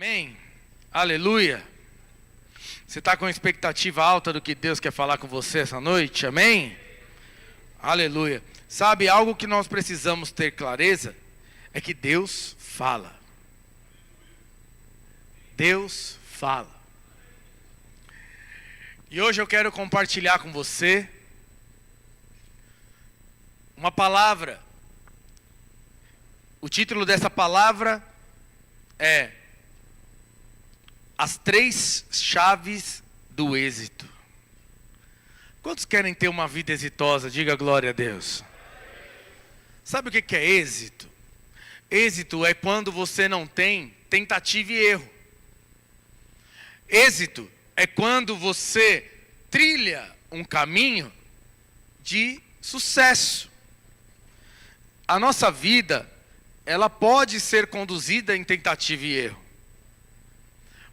Amém? Aleluia. Você está com expectativa alta do que Deus quer falar com você essa noite? Amém? Aleluia. Sabe, algo que nós precisamos ter clareza é que Deus fala. Deus fala. E hoje eu quero compartilhar com você uma palavra. O título dessa palavra é As 3 chaves do êxito. Quantos querem ter uma vida exitosa? Diga glória a Deus. Sabe o que é êxito? Êxito é quando você não tem tentativa e erro. Êxito é quando você trilha um caminho de sucesso. A nossa vida, ela pode ser conduzida em tentativa e erro.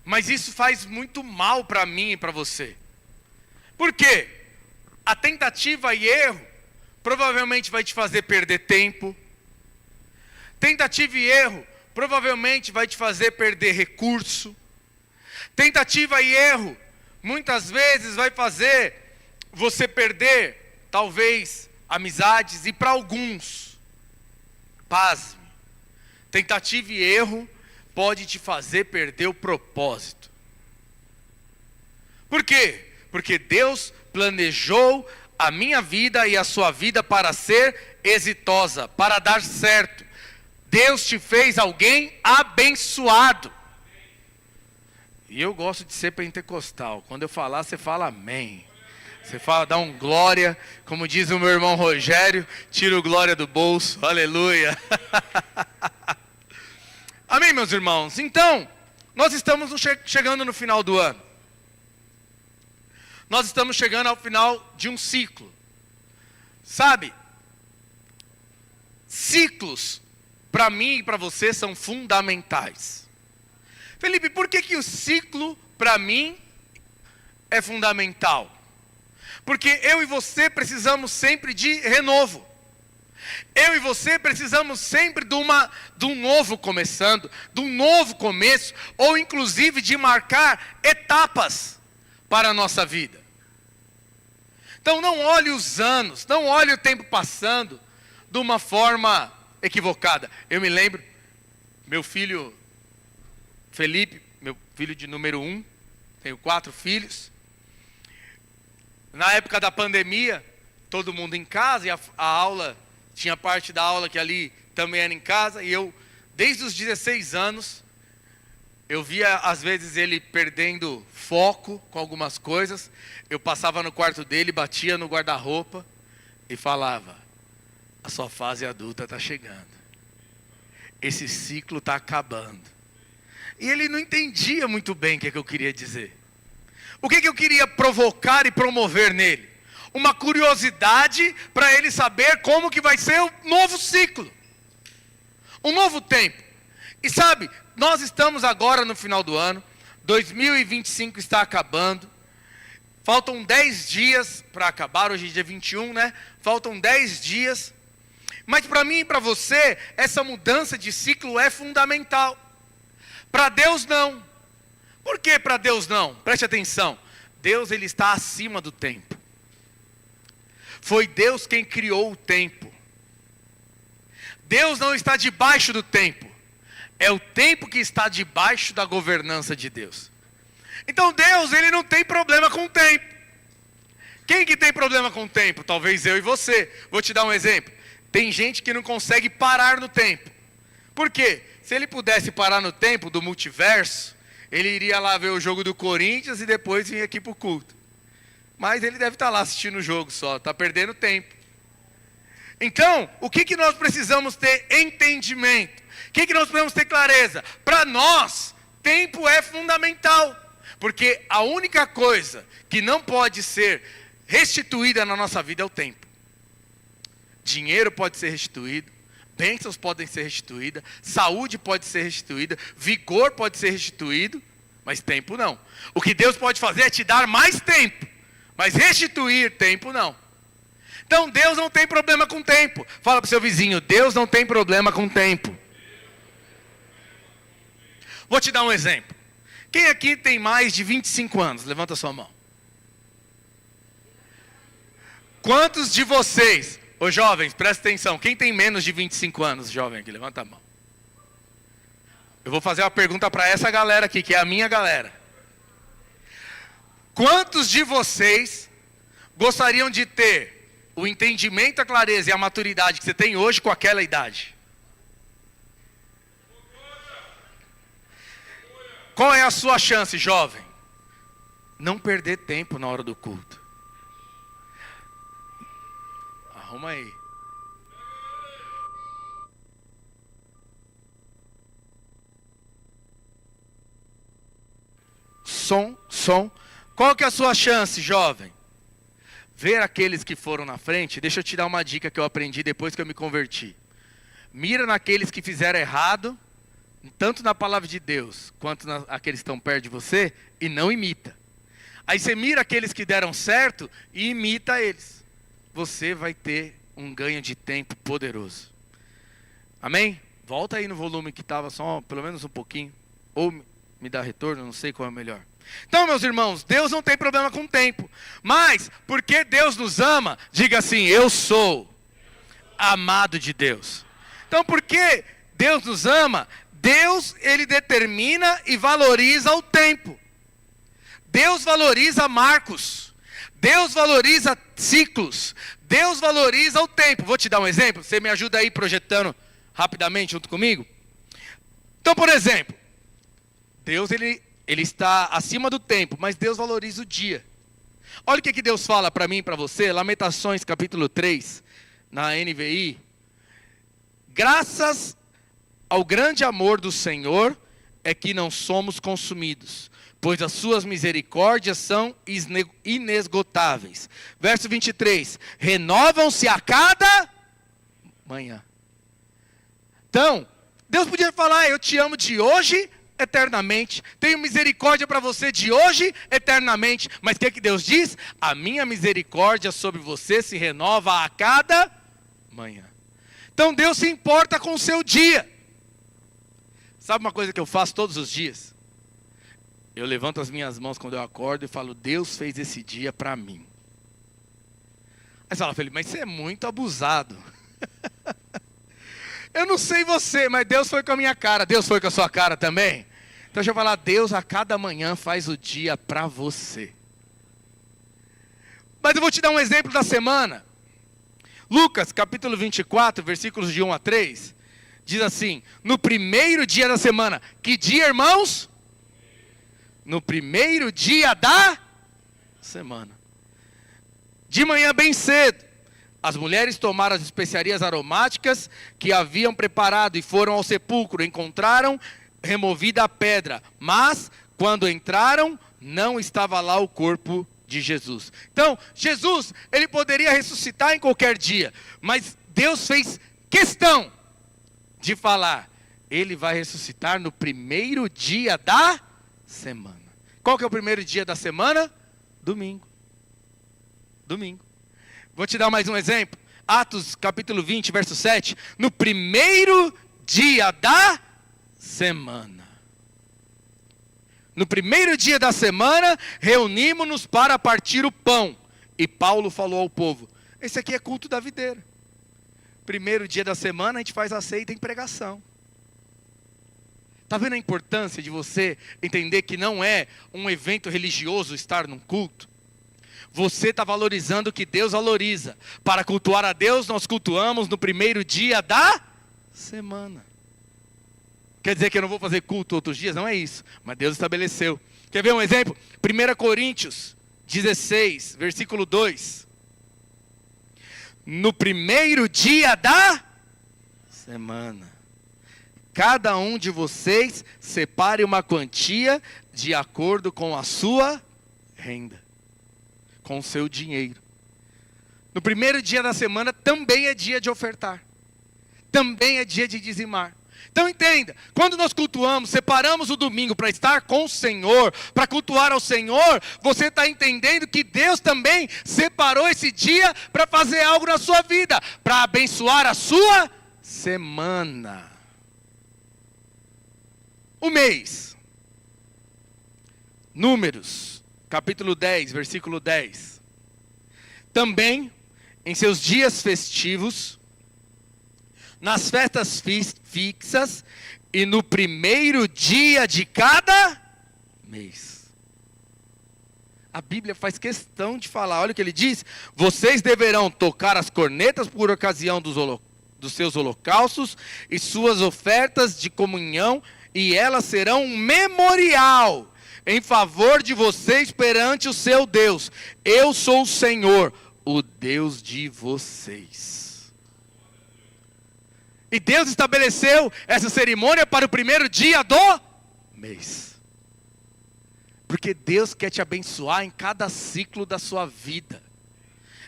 Mas isso faz muito mal para mim e para você. Por quê? A tentativa e erro provavelmente vai te fazer perder tempo. Tentativa e erro provavelmente vai te fazer perder recurso. Tentativa e erro muitas vezes vai fazer você perder, talvez, amizades. E para alguns, pasme, tentativa e erro pode te fazer perder o propósito. Por quê? Porque Deus planejou a minha vida e a sua vida para ser exitosa, para dar certo. Deus te fez alguém abençoado. E eu gosto de ser pentecostal. Quando eu falar, você fala amém. Você fala, dá um glória. Como diz o meu irmão Rogério, tira o glória do bolso. Aleluia. Amém, meus irmãos? Então, nós estamos chegando no final do ano. Nós estamos chegando ao final de um ciclo. Sabe? Ciclos, para mim e para você, são fundamentais. Felipe, por que o ciclo, para mim, é fundamental? Porque eu e você precisamos sempre de renovo. Eu e você precisamos sempre de um novo começando, de um novo começo, ou inclusive de marcar etapas para a nossa vida. Então não olhe os anos, não olhe o tempo passando de uma forma equivocada. Eu me lembro, meu filho Felipe, meu filho de número 1, tenho 4 filhos. Na época da pandemia, todo mundo em casa e a aula... Tinha parte da aula que ali também era em casa. E eu, desde os 16 anos, eu via às vezes ele perdendo foco com algumas coisas. Eu passava no quarto dele, batia no guarda-roupa e falava: a sua fase adulta está chegando. Esse ciclo está acabando. E ele não entendia muito bem o que eu queria dizer. O que eu queria provocar e promover nele? Uma curiosidade para ele saber como que vai ser o novo ciclo. Um novo tempo. E sabe, nós estamos agora no final do ano. 2025 está acabando. Faltam 10 dias para acabar. Hoje é dia 21, né? Faltam 10 dias. Mas para mim e para você, essa mudança de ciclo é fundamental. Para Deus não. Por que para Deus não? Preste atenção. Deus, ele está acima do tempo. Foi Deus quem criou o tempo. Deus não está debaixo do tempo. É o tempo que está debaixo da governança de Deus. Então Deus, ele não tem problema com o tempo. Quem que tem problema com o tempo? Talvez eu e você. Vou te dar um exemplo. Tem gente que não consegue parar no tempo. Por quê? Se ele pudesse parar no tempo do multiverso, ele iria lá ver o jogo do Corinthians e depois vir aqui para o culto. Mas ele deve estar lá assistindo o jogo só, está perdendo tempo. Então, o que nós precisamos ter entendimento? O que nós precisamos ter clareza? Para nós, tempo é fundamental. Porque a única coisa que não pode ser restituída na nossa vida é o tempo. Dinheiro pode ser restituído, bênçãos podem ser restituídas, saúde pode ser restituída, vigor pode ser restituído, mas tempo não. O que Deus pode fazer é te dar mais tempo. Mas restituir tempo não. Então Deus não tem problema com tempo. Fala para o seu vizinho, Deus não tem problema com tempo. Vou te dar um exemplo. Quem aqui tem mais de 25 anos? Levanta a sua mão. Quantos de vocês, ô jovens, presta atenção, quem tem menos de 25 anos, jovem aqui, levanta a mão. Eu vou fazer uma pergunta para essa galera aqui, que é a minha galera. Quantos de vocês gostariam de ter o entendimento, a clareza e a maturidade que você tem hoje com aquela idade? Qual é a sua chance, jovem? Não perder tempo na hora do culto. Arruma aí. Som. Qual que é a sua chance, jovem? Ver aqueles que foram na frente. Deixa eu te dar uma dica que eu aprendi depois que eu me converti. Mira naqueles que fizeram errado, tanto na palavra de Deus, quanto naqueles que estão perto de você, e não imita. Aí você mira aqueles que deram certo e imita eles. Você vai ter um ganho de tempo poderoso. Amém? Volta aí no volume que estava só pelo menos um pouquinho. Ou me dá retorno, não sei qual é o melhor. Então, meus irmãos, Deus não tem problema com o tempo. Mas, porque Deus nos ama, diga assim, eu sou amado de Deus. Então, porque Deus nos ama, Deus, Ele determina e valoriza o tempo. Deus valoriza marcos. Deus valoriza ciclos. Deus valoriza o tempo. Vou te dar um exemplo. Você me ajuda aí projetando rapidamente junto comigo? Então, por exemplo, Deus ele está acima do tempo, mas Deus valoriza o dia. Olha o que Deus fala para mim e para você. Lamentações capítulo 3, na NVI. Graças ao grande amor do Senhor é que não somos consumidos, pois as suas misericórdias são inesgotáveis. Verso 23, renovam-se a cada manhã. Então, Deus podia falar, eu te amo de hoje eternamente, tenho misericórdia para você de hoje eternamente, mas o que Deus diz? A minha misericórdia sobre você se renova a cada manhã. Então Deus se importa com o seu dia. Sabe uma coisa que eu faço todos os dias? Eu levanto as minhas mãos quando eu acordo e falo, Deus fez esse dia para mim. Aí você fala, Felipe, mas você é muito abusado. Eu não sei você, mas Deus foi com a minha cara. Deus foi com a sua cara também? Então deixa eu falar, Deus a cada manhã faz o dia para você. Mas eu vou te dar um exemplo da semana. Lucas capítulo 24, versículos de 1 a 3. Diz assim, no primeiro dia da semana. Que dia, irmãos? No primeiro dia da semana. De manhã bem cedo. As mulheres tomaram as especiarias aromáticas que haviam preparado e foram ao sepulcro. Encontraram removida a pedra. Mas, quando entraram, não estava lá o corpo de Jesus. Então, Jesus, ele poderia ressuscitar em qualquer dia. Mas Deus fez questão de falar, ele vai ressuscitar no primeiro dia da semana. Qual que é o primeiro dia da semana? Domingo. Domingo. Vou te dar mais um exemplo. Atos capítulo 20, verso 7. No primeiro dia da semana. No primeiro dia da semana, reunimos-nos para partir o pão. E Paulo falou ao povo, esse aqui é culto da videira. Primeiro dia da semana, a gente faz a ceia e tem pregação. Está vendo a importância de você entender que não é um evento religioso estar num culto? Você está valorizando o que Deus valoriza. Para cultuar a Deus, nós cultuamos no primeiro dia da semana. Quer dizer que eu não vou fazer culto outros dias? Não é isso. Mas Deus estabeleceu. Quer ver um exemplo? 1 Coríntios 16, versículo 2. No primeiro dia da semana, cada um de vocês separe uma quantia de acordo com a sua renda. Com o seu dinheiro. No primeiro dia da semana também é dia de ofertar. Também é dia de dizimar. Então entenda, quando nós cultuamos, separamos o domingo para estar com o Senhor, para cultuar ao Senhor, você está entendendo que Deus também separou esse dia para fazer algo na sua vida, para abençoar a sua semana. o mês. Números, capítulo 10, versículo 10. Também, em seus dias festivos, nas festas fixas e no primeiro dia de cada mês. A Bíblia faz questão de falar, olha o que ele diz: vocês deverão tocar as cornetas por ocasião dos seus holocaustos e suas ofertas de comunhão, e elas serão um memorial em favor de vocês perante o seu Deus. Eu sou o Senhor, o Deus de vocês. E Deus estabeleceu essa cerimônia para o primeiro dia do mês. Porque Deus quer te abençoar em cada ciclo da sua vida.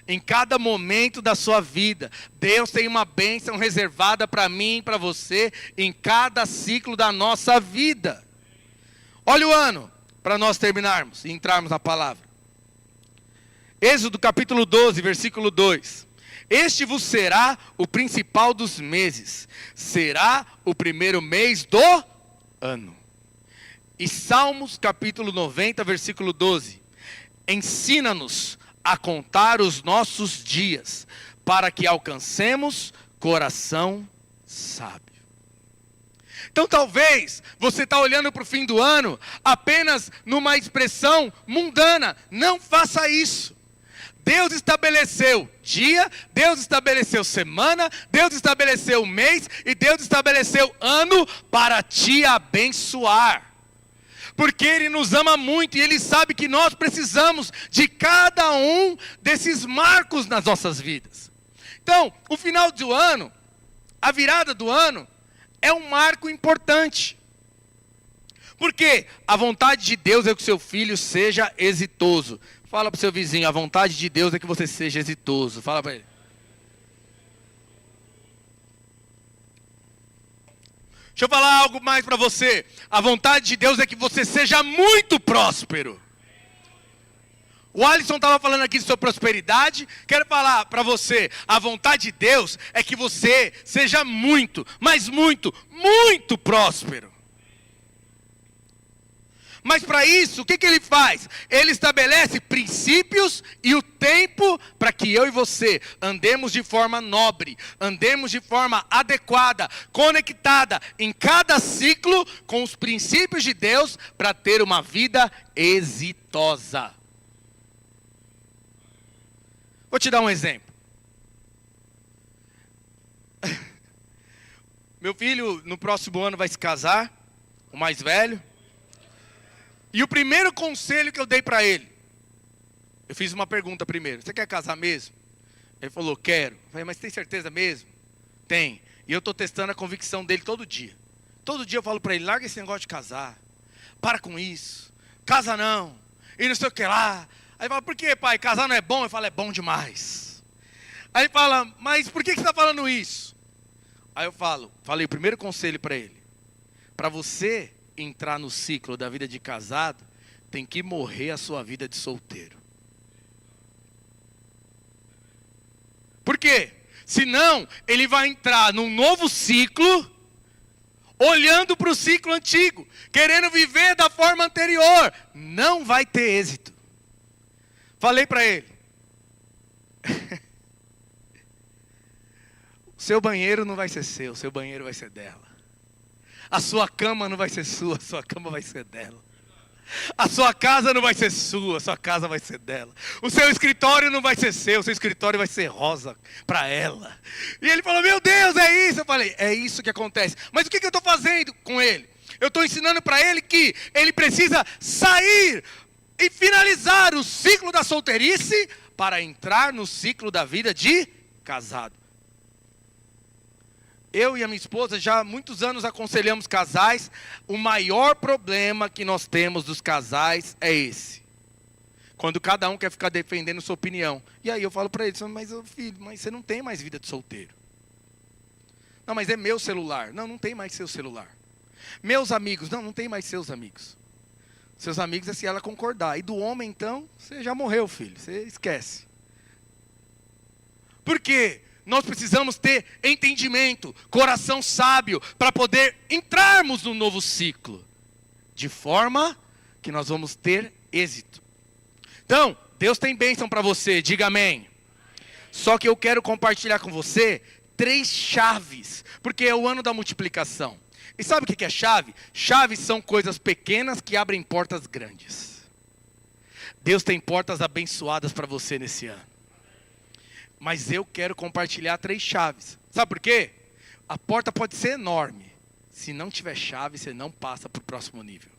Em cada momento da sua vida. Deus tem uma bênção reservada para mim e para você em cada ciclo da nossa vida. Olha o ano, para nós terminarmos e entrarmos na palavra. Êxodo capítulo 12, versículo 2. Este vos será o principal dos meses. Será o primeiro mês do ano. E Salmos capítulo 90, versículo 12. Ensina-nos a contar os nossos dias, para que alcancemos coração sábio. Então talvez você está olhando para o fim do ano apenas numa expressão mundana. Não faça isso. Deus estabeleceu dia, Deus estabeleceu semana, Deus estabeleceu mês e Deus estabeleceu ano para te abençoar. Porque Ele nos ama muito e Ele sabe que nós precisamos de cada um desses marcos nas nossas vidas. Então, o final do ano, a virada do ano, é um marco importante. Porque a vontade de Deus é que o seu filho seja exitoso. Fala para o seu vizinho, a vontade de Deus é que você seja exitoso. Fala para ele. Deixa eu falar algo mais para você. A vontade de Deus é que você seja muito próspero. O Alisson estava falando aqui sobre prosperidade. Quero falar para você, a vontade de Deus é que você seja muito, mas muito, muito próspero. Mas para isso, o que Ele faz? Ele estabelece princípios e o tempo para que eu e você andemos de forma nobre, andemos de forma adequada, conectada em cada ciclo com os princípios de Deus para ter uma vida exitosa. Vou te dar um exemplo. Meu filho no próximo ano vai se casar, o mais velho. E o primeiro conselho que eu dei para ele, eu fiz uma pergunta primeiro: você quer casar mesmo? Ele falou, quero. Eu falei, mas tem certeza mesmo? Tem. E eu estou testando a convicção dele todo dia. Todo dia eu falo para ele, larga esse negócio de casar. Para com isso. Casa não. E não sei o que lá. Aí ele fala, por que, pai? Casar não é bom? Eu falo, é bom demais. Aí ele fala, mas por que você está falando isso? Aí eu falei o primeiro conselho para ele. Para você entrar no ciclo da vida de casado, tem que morrer a sua vida de solteiro. Por quê? Senão, ele vai entrar num novo ciclo, olhando para o ciclo antigo, querendo viver da forma anterior. Não vai ter êxito. Falei para ele. O seu banheiro não vai ser seu, o seu banheiro vai ser dela. A sua cama não vai ser sua, a sua cama vai ser dela. A sua casa não vai ser sua, a sua casa vai ser dela. O seu escritório não vai ser seu, o seu escritório vai ser rosa para ela. E ele falou, meu Deus, é isso. Eu falei, é isso que acontece. Mas o que eu estou fazendo com ele? Eu estou ensinando para ele que ele precisa sair e finalizar o ciclo da solteirice para entrar no ciclo da vida de casado. Eu e a minha esposa já há muitos anos aconselhamos casais. O maior problema que nós temos dos casais é esse. Quando cada um quer ficar defendendo sua opinião. E aí eu falo para eles, mas filho, mas você não tem mais vida de solteiro. Não, mas é meu celular. Não, não tem mais seu celular. Meus amigos, não, não tem mais seus amigos. Seus amigos é se ela concordar. E do homem então, você já morreu, filho, você esquece. Por quê? nós precisamos ter entendimento, coração sábio, para poder entrarmos no novo ciclo, de forma que nós vamos ter êxito. Então, Deus tem bênção para você, diga amém. Só que eu quero compartilhar com você 3 chaves, porque é o ano da multiplicação. E sabe o que é chave? Chaves são coisas pequenas que abrem portas grandes. Deus tem portas abençoadas para você nesse ano. Mas eu quero compartilhar 3 chaves. Sabe por quê? A porta pode ser enorme. Se não tiver chave, você não passa para o próximo nível.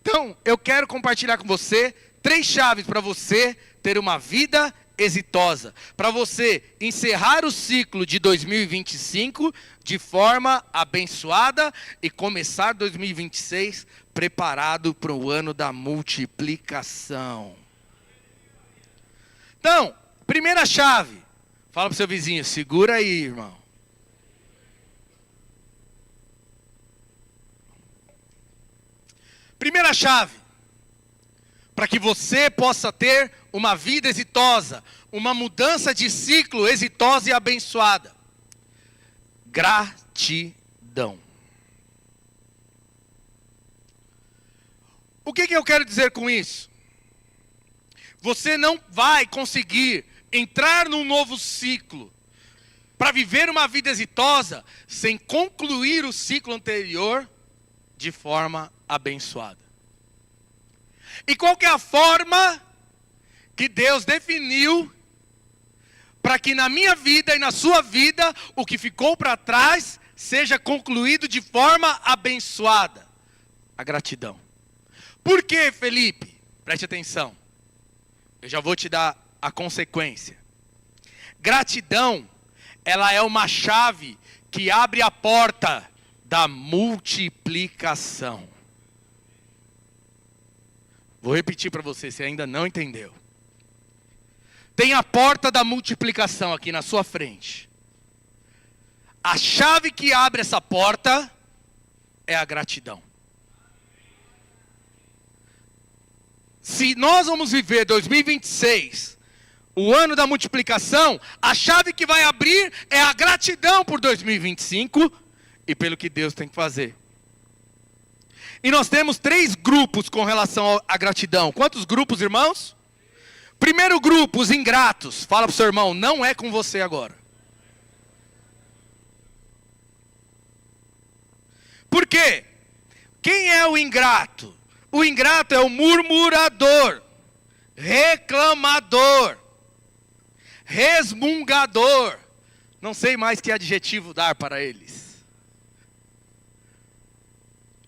Então, eu quero compartilhar com você 3 chaves para você ter uma vida exitosa. Para você encerrar o ciclo de 2025 de forma abençoada e começar 2026 preparado para o ano da multiplicação. Então, primeira chave. Fala para o seu vizinho, segura aí, irmão. Primeira chave. Para que você possa ter uma vida exitosa, uma mudança de ciclo exitosa e abençoada. Gratidão. O que eu quero dizer com isso? Você não vai conseguir entrar num novo ciclo para viver uma vida exitosa sem concluir o ciclo anterior de forma abençoada. E qual que é a forma que Deus definiu para que na minha vida e na sua vida o que ficou para trás seja concluído de forma abençoada? A gratidão. Por quê, Felipe? Preste atenção. Eu já vou te dar a consequência. Gratidão, ela é uma chave que abre a porta da multiplicação. Vou repetir para você, se ainda não entendeu. Tem a porta da multiplicação aqui na sua frente. A chave que abre essa porta é a gratidão. Se nós vamos viver 2026, o ano da multiplicação, a chave que vai abrir é a gratidão por 2025 e pelo que Deus tem que fazer. E nós temos 3 grupos com relação à gratidão. Quantos grupos, irmãos? Primeiro grupo, os ingratos. Fala para o seu irmão, não é com você agora. Por quê? Quem é o ingrato? O ingrato é o murmurador, reclamador, resmungador. Não sei mais que adjetivo dar para eles.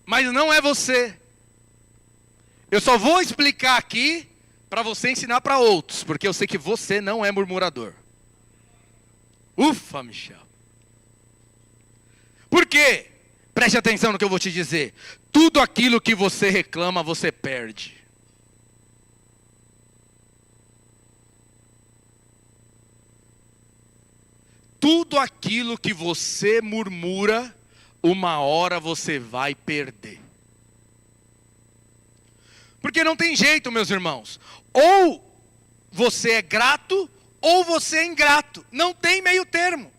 Mas não é você. Eu só vou explicar aqui para você ensinar para outros, porque eu sei que você não é murmurador. Ufa, Michel. Por quê? Preste atenção no que eu vou te dizer. Tudo aquilo que você reclama, você perde. Tudo aquilo que você murmura, uma hora você vai perder. Porque não tem jeito, meus irmãos. Ou você é grato, ou você é ingrato. Não tem meio termo.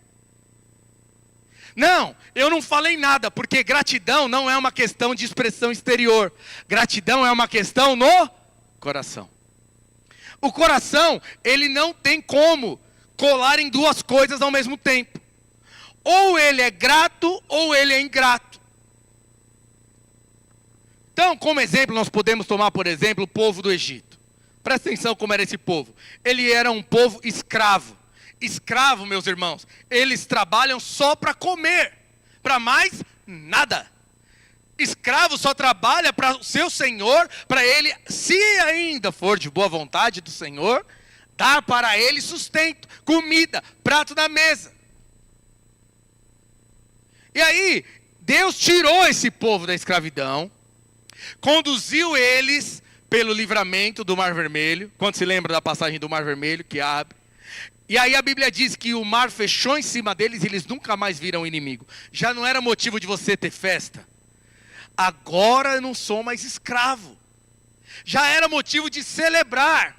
Não, eu não falei nada, porque gratidão não é uma questão de expressão exterior. Gratidão é uma questão no coração. O coração, ele não tem como colar em 2 coisas ao mesmo tempo. Ou ele é grato, ou ele é ingrato. Então, como exemplo, nós podemos tomar, por exemplo, o povo do Egito. Presta atenção como era esse povo. Ele era um povo escravo. Escravo, meus irmãos, eles trabalham só para comer, para mais nada. Escravo só trabalha para o seu senhor, para ele, se ainda for de boa vontade do senhor, dar para ele sustento, comida, prato na mesa. E aí, Deus tirou esse povo da escravidão, conduziu eles pelo livramento do Mar Vermelho. Quando se lembra da passagem do Mar Vermelho, que abre. E aí a Bíblia diz que o mar fechou em cima deles e eles nunca mais viram o inimigo. Já não era motivo de você ter festa. Agora eu não sou mais escravo. Já era motivo de celebrar.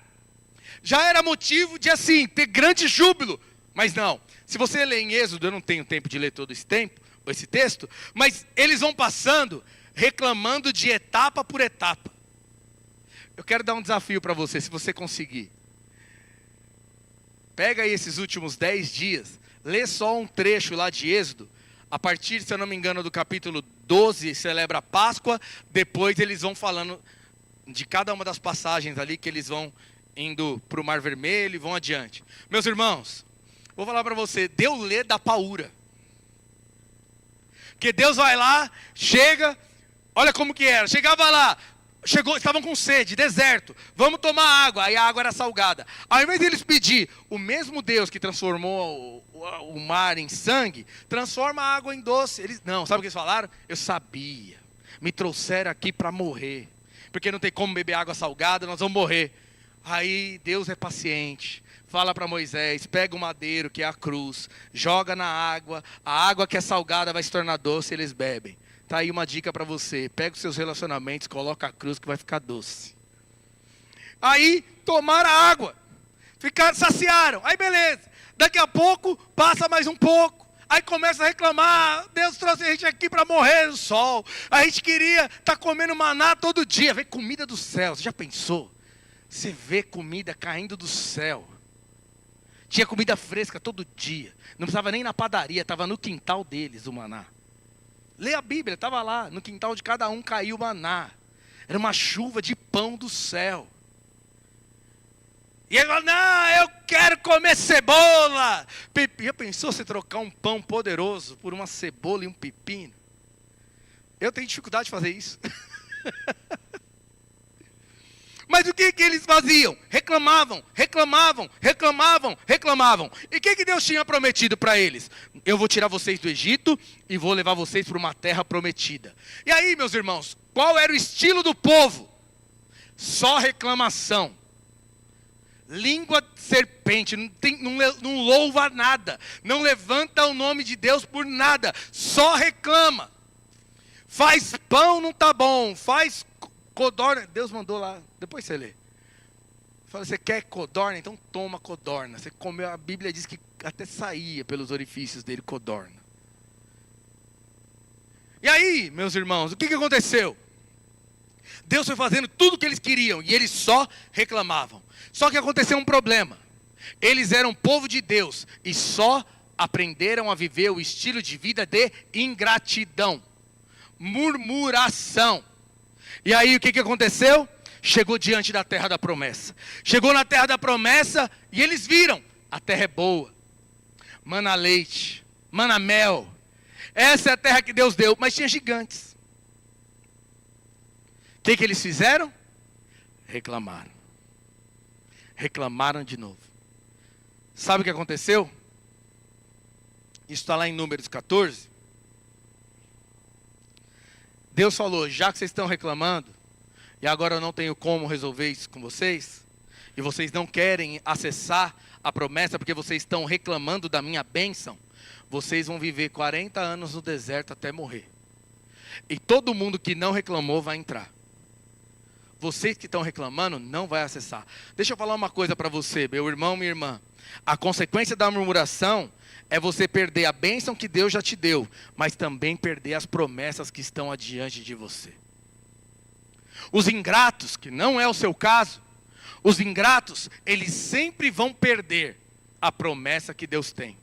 Já era motivo de assim, ter grande júbilo. Mas não, se você ler em Êxodo, eu não tenho tempo de ler todo esse texto, mas eles vão passando, reclamando de etapa por etapa. Eu quero dar um desafio para você, se você conseguir. Pega aí esses últimos 10 dias, lê só um trecho lá de Êxodo. A partir, se eu não me engano, do capítulo 12, celebra a Páscoa. Depois eles vão falando de cada uma das passagens ali, que eles vão indo para o Mar Vermelho e vão adiante. Meus irmãos, vou falar para você, Deus lê da paura. Porque Deus vai lá, chega, olha como que era, chegava lá, estavam com sede, deserto, vamos tomar água, aí a água era salgada. Ao invés de eles pedir, o mesmo Deus que transformou o mar em sangue, transforma a água em doce. Eles, não, sabe o que eles falaram? Eu sabia, me trouxeram aqui para morrer, porque não tem como beber água salgada, nós vamos morrer. Aí Deus é paciente, fala para Moisés, pega o madeiro que é a cruz, joga na água, a água que é salgada vai se tornar doce e eles bebem. Tá aí uma dica para você, pega os seus relacionamentos, coloca a cruz que vai ficar doce. Aí tomaram a água, saciaram, aí beleza, daqui a pouco passa mais um pouco. Aí começa a reclamar, Deus trouxe a gente aqui para morrer no sol, a gente queria estar comendo maná todo dia, vem comida do céu, você já pensou? Você vê comida caindo do céu. Tinha comida fresca todo dia. Não precisava nem na padaria, estava no quintal deles o maná. Lê a Bíblia, estava lá. No quintal de cada um caiu o maná. Era uma chuva de pão do céu. E ele falou, não, eu quero comer cebola. Já pensou você trocar um pão poderoso por uma cebola e um pepino? Eu tenho dificuldade de fazer isso. Mas o que eles faziam? Reclamavam. E o que Deus tinha prometido para eles? Eu vou tirar vocês do Egito e vou levar vocês para uma terra prometida. E aí, meus irmãos, qual era o estilo do povo? Só reclamação. Língua de serpente, não louva nada. Não levanta o nome de Deus por nada. Só reclama. Faz pão, não está bom. Faz codorna, Deus mandou lá, depois você lê. Fala, você quer codorna? Então toma codorna. Você comeu, a Bíblia diz que até saía pelos orifícios dele codorna. E aí, meus irmãos, o que aconteceu? Deus foi fazendo tudo o que eles queriam e eles só reclamavam. Só que aconteceu um problema. Eles eram povo de Deus e só aprenderam a viver o estilo de vida de ingratidão, murmuração. E aí o que aconteceu? Chegou diante da terra da promessa. Chegou na terra da promessa e eles viram, a terra é boa. Mana leite, mana mel. Essa é a terra que Deus deu, mas tinha gigantes. O que eles fizeram? Reclamaram. Reclamaram de novo. Sabe o que aconteceu? Isso está lá em Números 14. Deus falou, já que vocês estão reclamando, e agora eu não tenho como resolver isso com vocês, e vocês não querem acessar a promessa porque vocês estão reclamando da minha bênção, vocês vão viver 40 anos no deserto até morrer. E todo mundo que não reclamou vai entrar. Vocês que estão reclamando não vai acessar. Deixa eu falar uma coisa para você, meu irmão, minha irmã. A consequência da murmuração é você perder a bênção que Deus já te deu, mas também perder as promessas que estão adiante de você. Os ingratos, que não é o seu caso, os ingratos, eles sempre vão perder a promessa que Deus tem.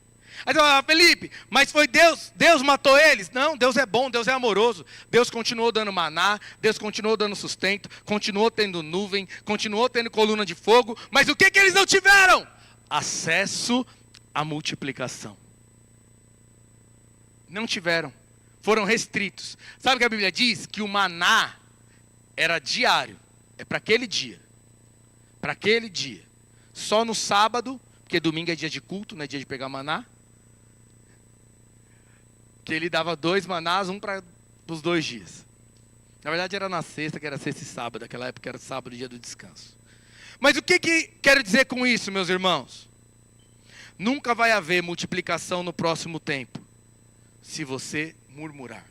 Aí você fala, Felipe, mas foi Deus matou eles? Não, Deus é bom, Deus é amoroso. Deus continuou dando maná, Deus continuou dando sustento, continuou tendo nuvem, continuou tendo coluna de fogo, mas o que eles não tiveram? Acesso à multiplicação. Não tiveram, foram restritos. Sabe o que a Bíblia diz? Que o maná era diário, é para aquele dia. Para aquele dia. Só no sábado, porque domingo é dia de culto, não é dia de pegar maná. Que ele dava 2 manás, um para os 2 dias. Na verdade era na sexta, que era sexta e sábado. Naquela época era sábado, dia do descanso. Mas o que quero dizer com isso, meus irmãos? Nunca vai haver multiplicação no próximo tempo, se você murmurar.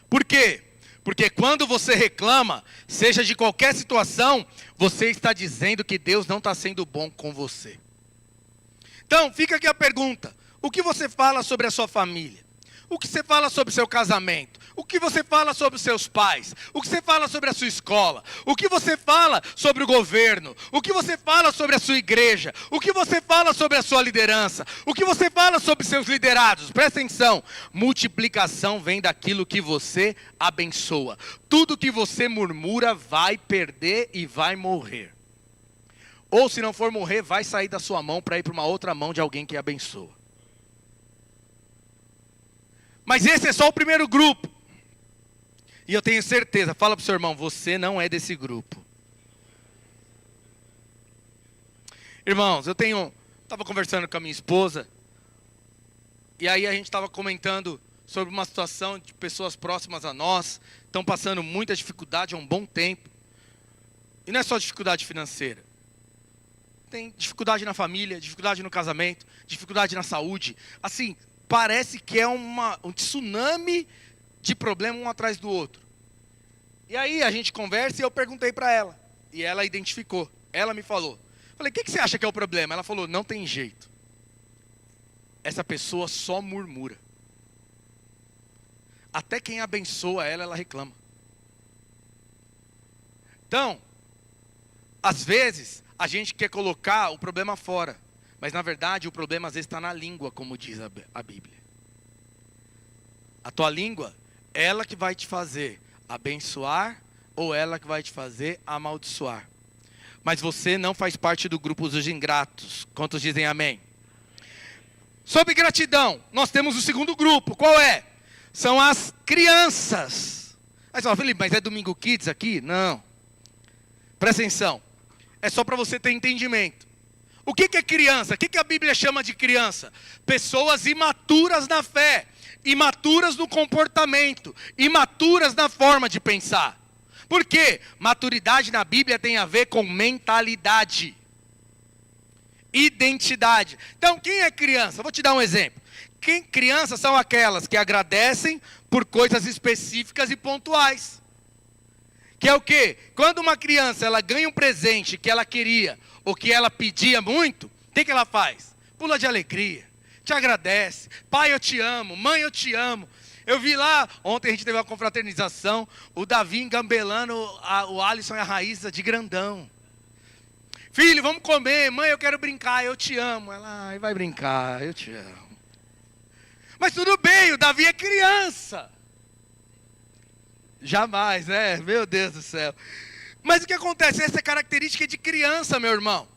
Por quê? Porque quando você reclama, seja de qualquer situação, você está dizendo que Deus não está sendo bom com você. Então, fica aqui a pergunta: o que você fala sobre a sua família? O que você fala sobre o seu casamento? O que você fala sobre os seus pais? O que você fala sobre a sua escola? O que você fala sobre o governo? O que você fala sobre a sua igreja? O que você fala sobre a sua liderança? O que você fala sobre seus liderados? Presta atenção, multiplicação vem daquilo que você abençoa. Tudo que você murmura vai perder e vai morrer. Ou se não for morrer, vai sair da sua mão para ir para uma outra mão de alguém que abençoa. Mas esse é só o primeiro grupo. E eu tenho certeza, fala para o seu irmão, você não é desse grupo. Irmãos, eu estava conversando com a minha esposa, e aí a gente estava comentando sobre uma situação de pessoas próximas a nós, estão passando muita dificuldade há um bom tempo. E não é só dificuldade financeira. Tem dificuldade na família, dificuldade no casamento, dificuldade na saúde. Assim, parece que é um tsunami de problema um atrás do outro. E aí a gente conversa e eu perguntei para ela. E ela identificou. Ela me falou. Falei, o que você acha que é o problema? Ela falou, não tem jeito. Essa pessoa só murmura. Até quem abençoa ela reclama. Então, às vezes, a gente quer colocar o problema fora. Mas na verdade o problema às vezes está na língua, como diz a Bíblia. A tua língua, ela que vai te fazer abençoar ou ela que vai te fazer amaldiçoar. Mas você não faz parte do grupo dos ingratos. Quantos dizem amém? Sobre gratidão, nós temos o segundo grupo. Qual é? São as crianças. Aí você fala, Felipe, mas é Domingo Kids aqui? Não. Presta atenção. É só para você ter entendimento. O que é criança? O que a Bíblia chama de criança? Pessoas imaturas na fé, imaturas no comportamento, imaturas na forma de pensar. Por quê? Maturidade na Bíblia tem a ver com mentalidade, identidade. Então, quem é criança? Vou te dar um exemplo. Crianças são aquelas que agradecem por coisas específicas e pontuais. Que é o quê? Quando uma criança ela ganha um presente que ela queria, ou que ela pedia muito, o que ela faz? Pula de alegria, te agradece. Pai, eu te amo. Mãe, eu te amo. Eu vi lá, ontem a gente teve uma confraternização, o Davi engambelando o Alisson e a Raíssa de grandão. Filho, vamos comer. Mãe, eu quero brincar, eu te amo. Ela, vai brincar, eu te amo. Mas tudo bem, o Davi é criança. Jamais, né? Meu Deus do céu. Mas o que acontece? Essa é característica de criança, meu irmão.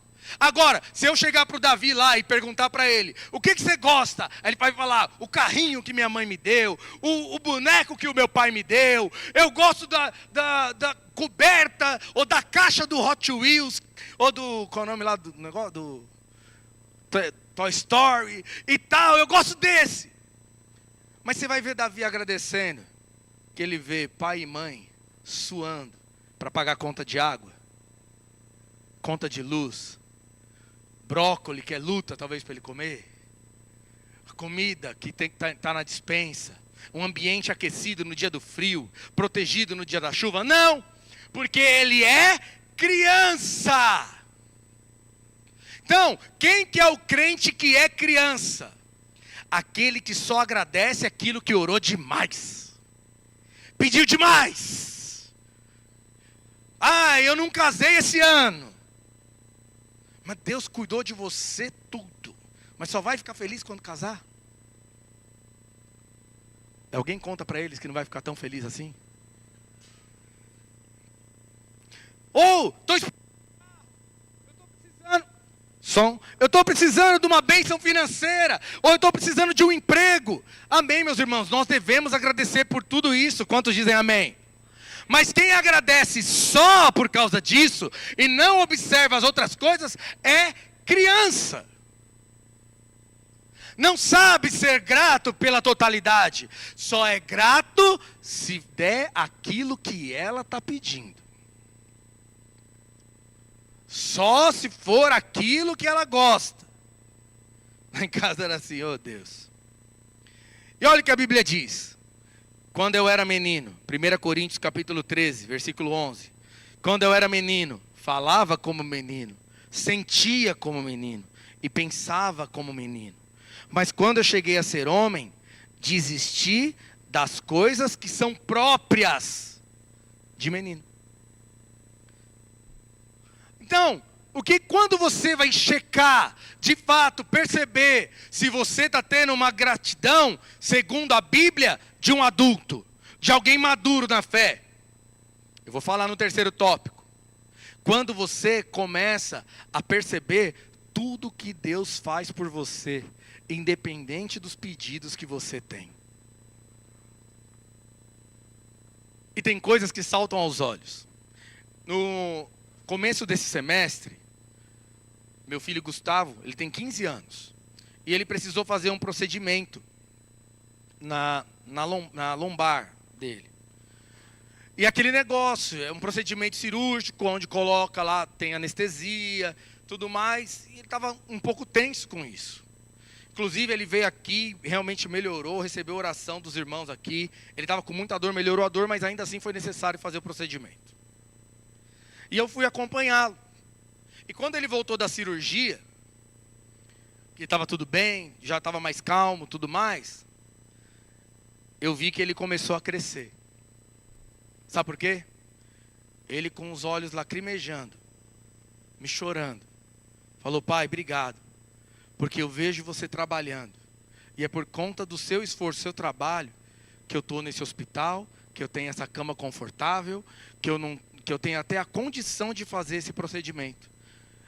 Agora, se eu chegar para o Davi lá e perguntar para ele, o que você gosta? Aí ele vai falar, o carrinho que minha mãe me deu, o boneco que o meu pai me deu, eu gosto da coberta, ou da caixa do Hot Wheels, ou do, qual é o nome lá do negócio? Do Toy Story e tal, eu gosto desse. Mas você vai ver Davi agradecendo, que ele vê pai e mãe suando para pagar conta de água, conta de luz, brócolis que é luta talvez para ele comer, a comida que tem que estar na despensa, um ambiente aquecido no dia do frio, protegido no dia da chuva. Não, porque ele é criança. Então, quem que é o crente que é criança? Aquele que só agradece aquilo que orou demais, pediu demais. Ah, eu não casei esse ano. Mas Deus cuidou de você tudo. Mas só vai ficar feliz quando casar? Alguém conta para eles que não vai ficar tão feliz assim? Ou, eu estou precisando de uma bênção financeira. Ou eu estou precisando de um emprego. Amém, meus irmãos. Nós devemos agradecer por tudo isso. Quantos dizem amém? Mas quem agradece só por causa disso e não observa as outras coisas é criança. Não sabe ser grato pela totalidade. Só é grato se der aquilo que ela está pedindo. Só se for aquilo que ela gosta. Lá em casa era assim, oh Deus. E olha o que a Bíblia diz. quando eu era menino, 1 Coríntios capítulo 13, versículo 11. Quando eu era menino, falava como menino, sentia como menino e pensava como menino. Mas quando eu cheguei a ser homem, desisti das coisas que são próprias de menino. Então, quando você vai checar, de fato, perceber se você está tendo uma gratidão, segundo a Bíblia, de um adulto, de alguém maduro na fé. Eu vou falar no terceiro tópico. Quando você começa a perceber tudo que Deus faz por você, independente dos pedidos que você tem. E tem coisas que saltam aos olhos. No começo desse semestre, meu filho Gustavo, ele tem 15 anos. E ele precisou fazer um procedimento na lombar dele. E aquele negócio, é um procedimento cirúrgico, onde coloca lá, tem anestesia, tudo mais. E ele estava um pouco tenso com isso. Inclusive, ele veio aqui, realmente melhorou, recebeu oração dos irmãos aqui. Ele estava com muita dor, melhorou a dor, mas ainda assim foi necessário fazer o procedimento. E eu fui acompanhá-lo. E quando ele voltou da cirurgia, que estava tudo bem, já estava mais calmo, tudo mais, eu vi que ele começou a crescer. Sabe por quê? Ele com os olhos lacrimejando, me chorando, falou: pai, obrigado, porque eu vejo você trabalhando, e é por conta do seu esforço, seu trabalho, que eu estou nesse hospital, que eu tenho essa cama confortável, que eu tenho até a condição de fazer esse procedimento.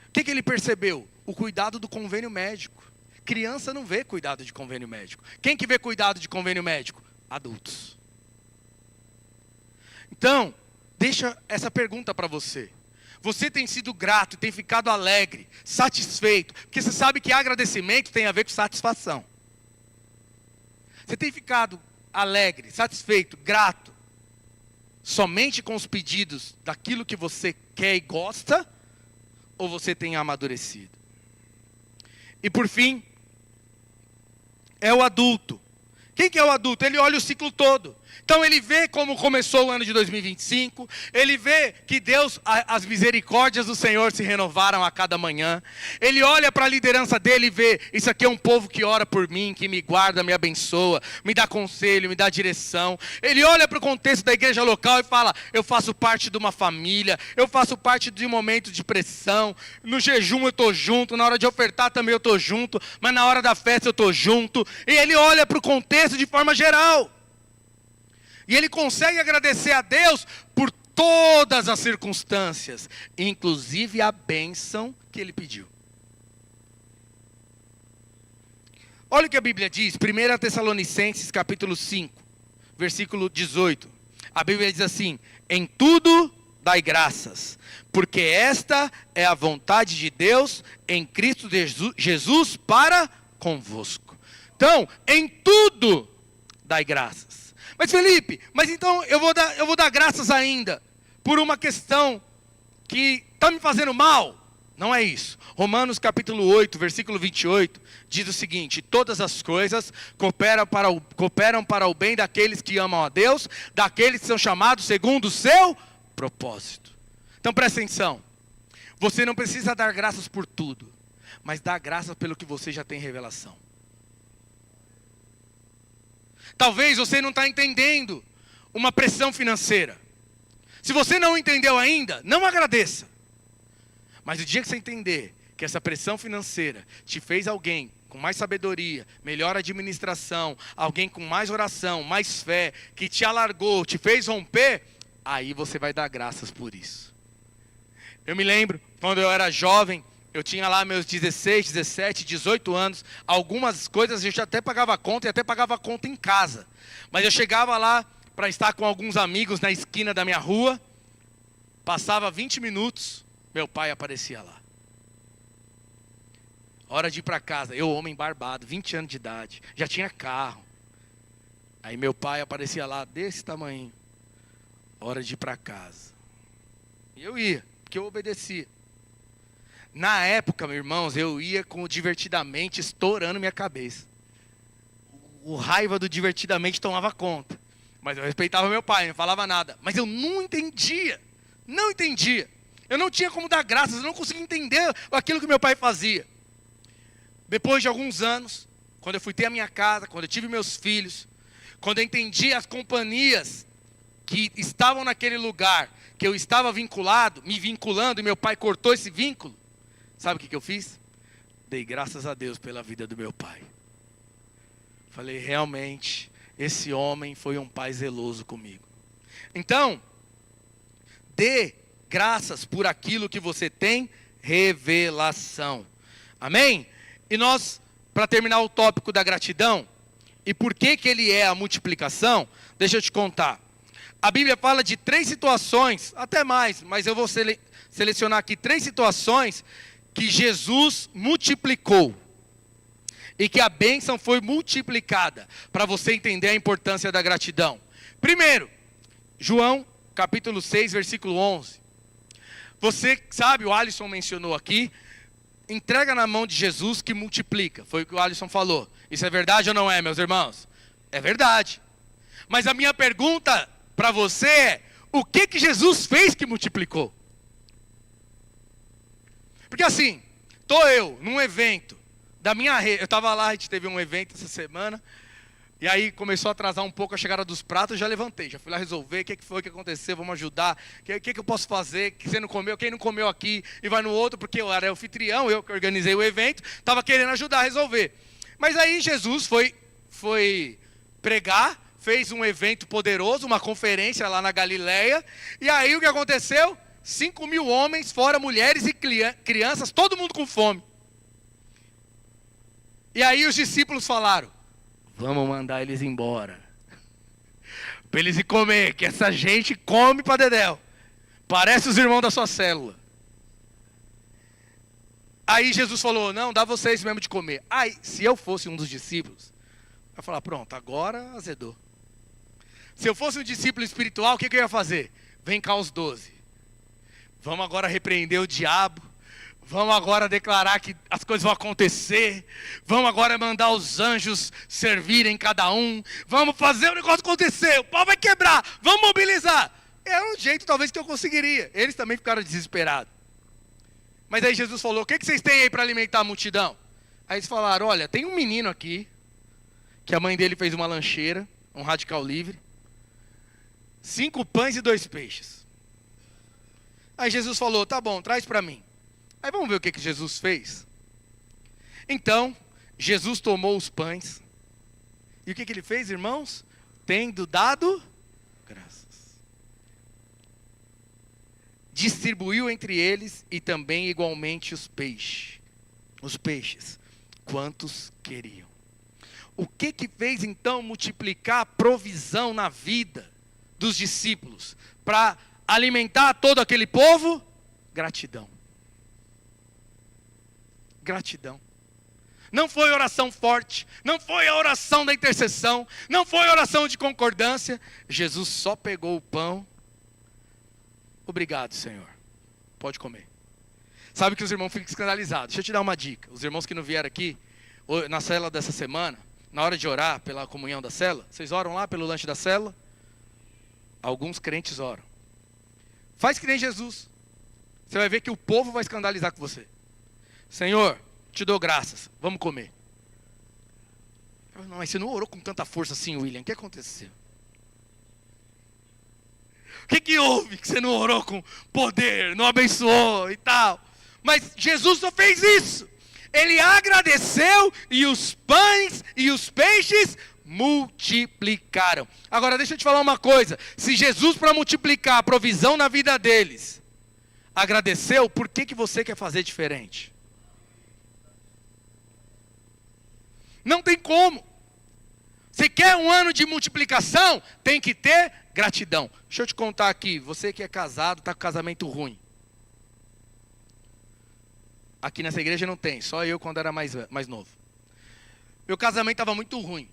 O que ele percebeu? O cuidado do convênio médico. Criança não vê cuidado de convênio médico. Quem que vê cuidado de convênio médico? Adultos. Então, deixa essa pergunta para você. Você tem sido grato, tem ficado alegre, satisfeito? Porque você sabe que agradecimento tem a ver com satisfação. Você tem ficado alegre, satisfeito, grato, somente com os pedidos daquilo que você quer e gosta? Ou você tem amadurecido? E por fim, é o adulto. Quem que é o adulto? Ele olha o ciclo todo. Então ele vê como começou o ano de 2025, ele vê que Deus, as misericórdias do Senhor se renovaram a cada manhã. Ele olha para a liderança dele e vê: isso aqui é um povo que ora por mim, que me guarda, me abençoa, me dá conselho, me dá direção. Ele olha para o contexto da igreja local e fala: eu faço parte de uma família, eu faço parte de um momento de pressão, no jejum eu estou junto, na hora de ofertar também eu estou junto, mas na hora da festa eu estou junto. E ele olha para o contexto de forma geral. E ele consegue agradecer a Deus por todas as circunstâncias, inclusive a bênção que ele pediu. Olha o que a Bíblia diz, 1 Tessalonicenses capítulo 5, versículo 18. A Bíblia diz assim: em tudo dai graças, porque esta é a vontade de Deus em Cristo Jesus para convosco. Então, em tudo dai graças. Mas Felipe, então eu vou dar graças ainda por uma questão que está me fazendo mal? Não é isso. Romanos capítulo 8, versículo 28, diz o seguinte: todas as coisas cooperam para o bem daqueles que amam a Deus, daqueles que são chamados segundo o seu propósito. Então presta atenção, você não precisa dar graças por tudo, mas dá graças pelo que você já tem revelação. Talvez você não está entendendo uma pressão financeira. Se você não entendeu ainda, não agradeça. Mas o dia que você entender que essa pressão financeira te fez alguém com mais sabedoria, melhor administração, alguém com mais oração, mais fé, que te alargou, te fez romper, aí você vai dar graças por isso. Eu me lembro, quando eu era jovem, eu tinha lá meus 16, 17, 18 anos. Algumas coisas eu já até pagava conta e até pagava conta em casa. Mas eu chegava lá para estar com alguns amigos na esquina da minha rua. Passava 20 minutos, meu pai aparecia lá. Hora de ir para casa. Eu, homem barbado, 20 anos de idade, já tinha carro. Aí meu pai aparecia lá desse tamanho. Hora de ir para casa. E eu ia, porque eu obedecia. Na época, meus irmãos, eu ia com o Divertidamente estourando minha cabeça. O raiva do Divertidamente tomava conta. Mas eu respeitava meu pai, não falava nada. Mas eu não entendia. Não entendia. Eu não tinha como dar graças, eu não conseguia entender aquilo que meu pai fazia. Depois de alguns anos, quando eu fui ter a minha casa, quando eu tive meus filhos, quando eu entendi as companhias que estavam naquele lugar, que eu estava vinculado, me vinculando, e meu pai cortou esse vínculo, sabe o que eu fiz? Dei graças a Deus pela vida do meu pai. Falei, realmente, esse homem foi um pai zeloso comigo. Então, dê graças por aquilo que você tem revelação. Amém? E nós, para terminar o tópico da gratidão, e por que ele é a multiplicação, deixa eu te contar. A Bíblia fala de 3 situações, até mais, mas eu vou selecionar aqui 3 situações que Jesus multiplicou. E que a bênção foi multiplicada, para você entender a importância da gratidão. Primeiro, João, capítulo 6, versículo 11. Você sabe, o Alisson mencionou aqui, entrega na mão de Jesus que multiplica. Foi o que o Alisson falou. Isso é verdade ou não é, meus irmãos? É verdade. Mas a minha pergunta para você é, o que Jesus fez que multiplicou? Porque assim, estou eu num evento da minha rede, eu estava lá, a gente teve um evento essa semana, e aí começou a atrasar um pouco a chegada dos pratos, eu já levantei, já fui lá resolver, o que foi que aconteceu, vamos ajudar, o que eu posso fazer, que você não comeu, quem não comeu aqui, e vai no outro, porque eu era anfitrião, eu que organizei o evento, estava querendo ajudar a resolver. Mas aí Jesus foi pregar, fez um evento poderoso, uma conferência lá na Galileia, e aí o que aconteceu? 5.000 homens, fora mulheres e crianças, todo mundo com fome. E aí os discípulos falaram, vamos mandar eles embora, para eles ir comer, que essa gente come para dedéu, parece os irmãos da sua célula. Aí Jesus falou, não, dá vocês mesmo de comer. Aí, se eu fosse um dos discípulos, eu ia falar, pronto, agora azedou. Se eu fosse um discípulo espiritual, o que eu ia fazer? Vem cá os 12. Vamos agora repreender o diabo. Vamos agora declarar que as coisas vão acontecer. Vamos agora mandar os anjos servirem cada um. Vamos fazer o negócio acontecer. O pau vai quebrar. Vamos mobilizar. É um jeito talvez que eu conseguiria. Eles também ficaram desesperados. Mas aí Jesus falou, o que vocês têm aí para alimentar a multidão? Aí eles falaram, olha, tem um menino aqui, que a mãe dele fez uma lancheira, um radical livre. 5 pães e 2 peixes. Aí Jesus falou, tá bom, traz para mim. Aí vamos ver o que Jesus fez. Então, Jesus tomou os pães. E o que ele fez, irmãos? Tendo dado graças. Distribuiu entre eles e também igualmente os peixes. Os peixes, quantos queriam. O que fez então multiplicar a provisão na vida dos discípulos? Para alimentar todo aquele povo? Gratidão. Gratidão. Não foi oração forte, não foi a oração da intercessão, não foi a oração de concordância. Jesus só pegou o pão. Obrigado, Senhor. Pode comer. Sabe que os irmãos ficam escandalizados. Deixa eu te dar uma dica. Os irmãos que não vieram aqui, na célula dessa semana, na hora de orar pela comunhão da célula, vocês oram lá pelo lanche da célula? Alguns crentes oram. Faz que nem Jesus. Você vai ver que o povo vai escandalizar com você. Senhor, te dou graças, vamos comer. Não, mas você não orou com tanta força assim, William, o que aconteceu? O que houve que você não orou com poder, não abençoou e tal? Mas Jesus só fez isso. Ele agradeceu e os pães e os peixes multiplicaram. Agora deixa eu te falar uma coisa, se Jesus para multiplicar a provisão na vida deles, agradeceu, por que você quer fazer diferente? Não tem como. Você quer um ano de multiplicação? Tem que ter gratidão. Deixa eu te contar aqui, você que é casado, está com casamento ruim. Aqui nessa igreja não tem, só eu quando era mais novo. Meu casamento estava muito ruim.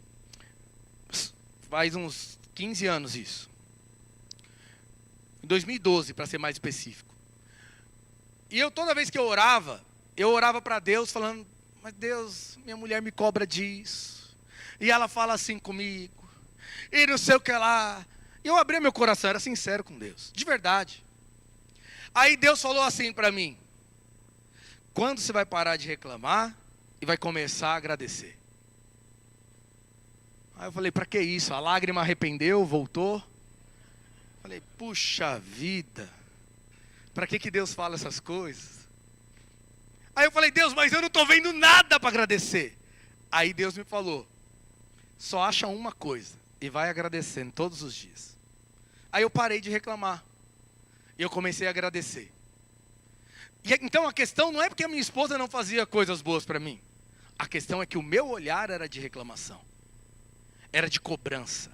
Faz uns 15 anos isso. Em 2012, para ser mais específico. E eu, toda vez que eu orava para Deus falando, mas Deus, minha mulher me cobra disso. E ela fala assim comigo. e não sei o que lá. E eu abri meu coração, era sincero com Deus, de verdade. Aí Deus falou assim para mim: quando você vai parar de reclamar e vai começar a agradecer? Aí eu falei, para que isso? A lágrima arrependeu, voltou. Falei, puxa vida, para que Deus fala essas coisas? Aí eu falei, Deus, mas eu não estou vendo nada para agradecer. Aí Deus me falou, só acha uma coisa e vai agradecendo todos os dias. Aí eu parei de reclamar e eu comecei a agradecer. E então a questão não é porque a minha esposa não fazia coisas boas para mim. A questão é que o meu olhar era de reclamação, era de cobrança.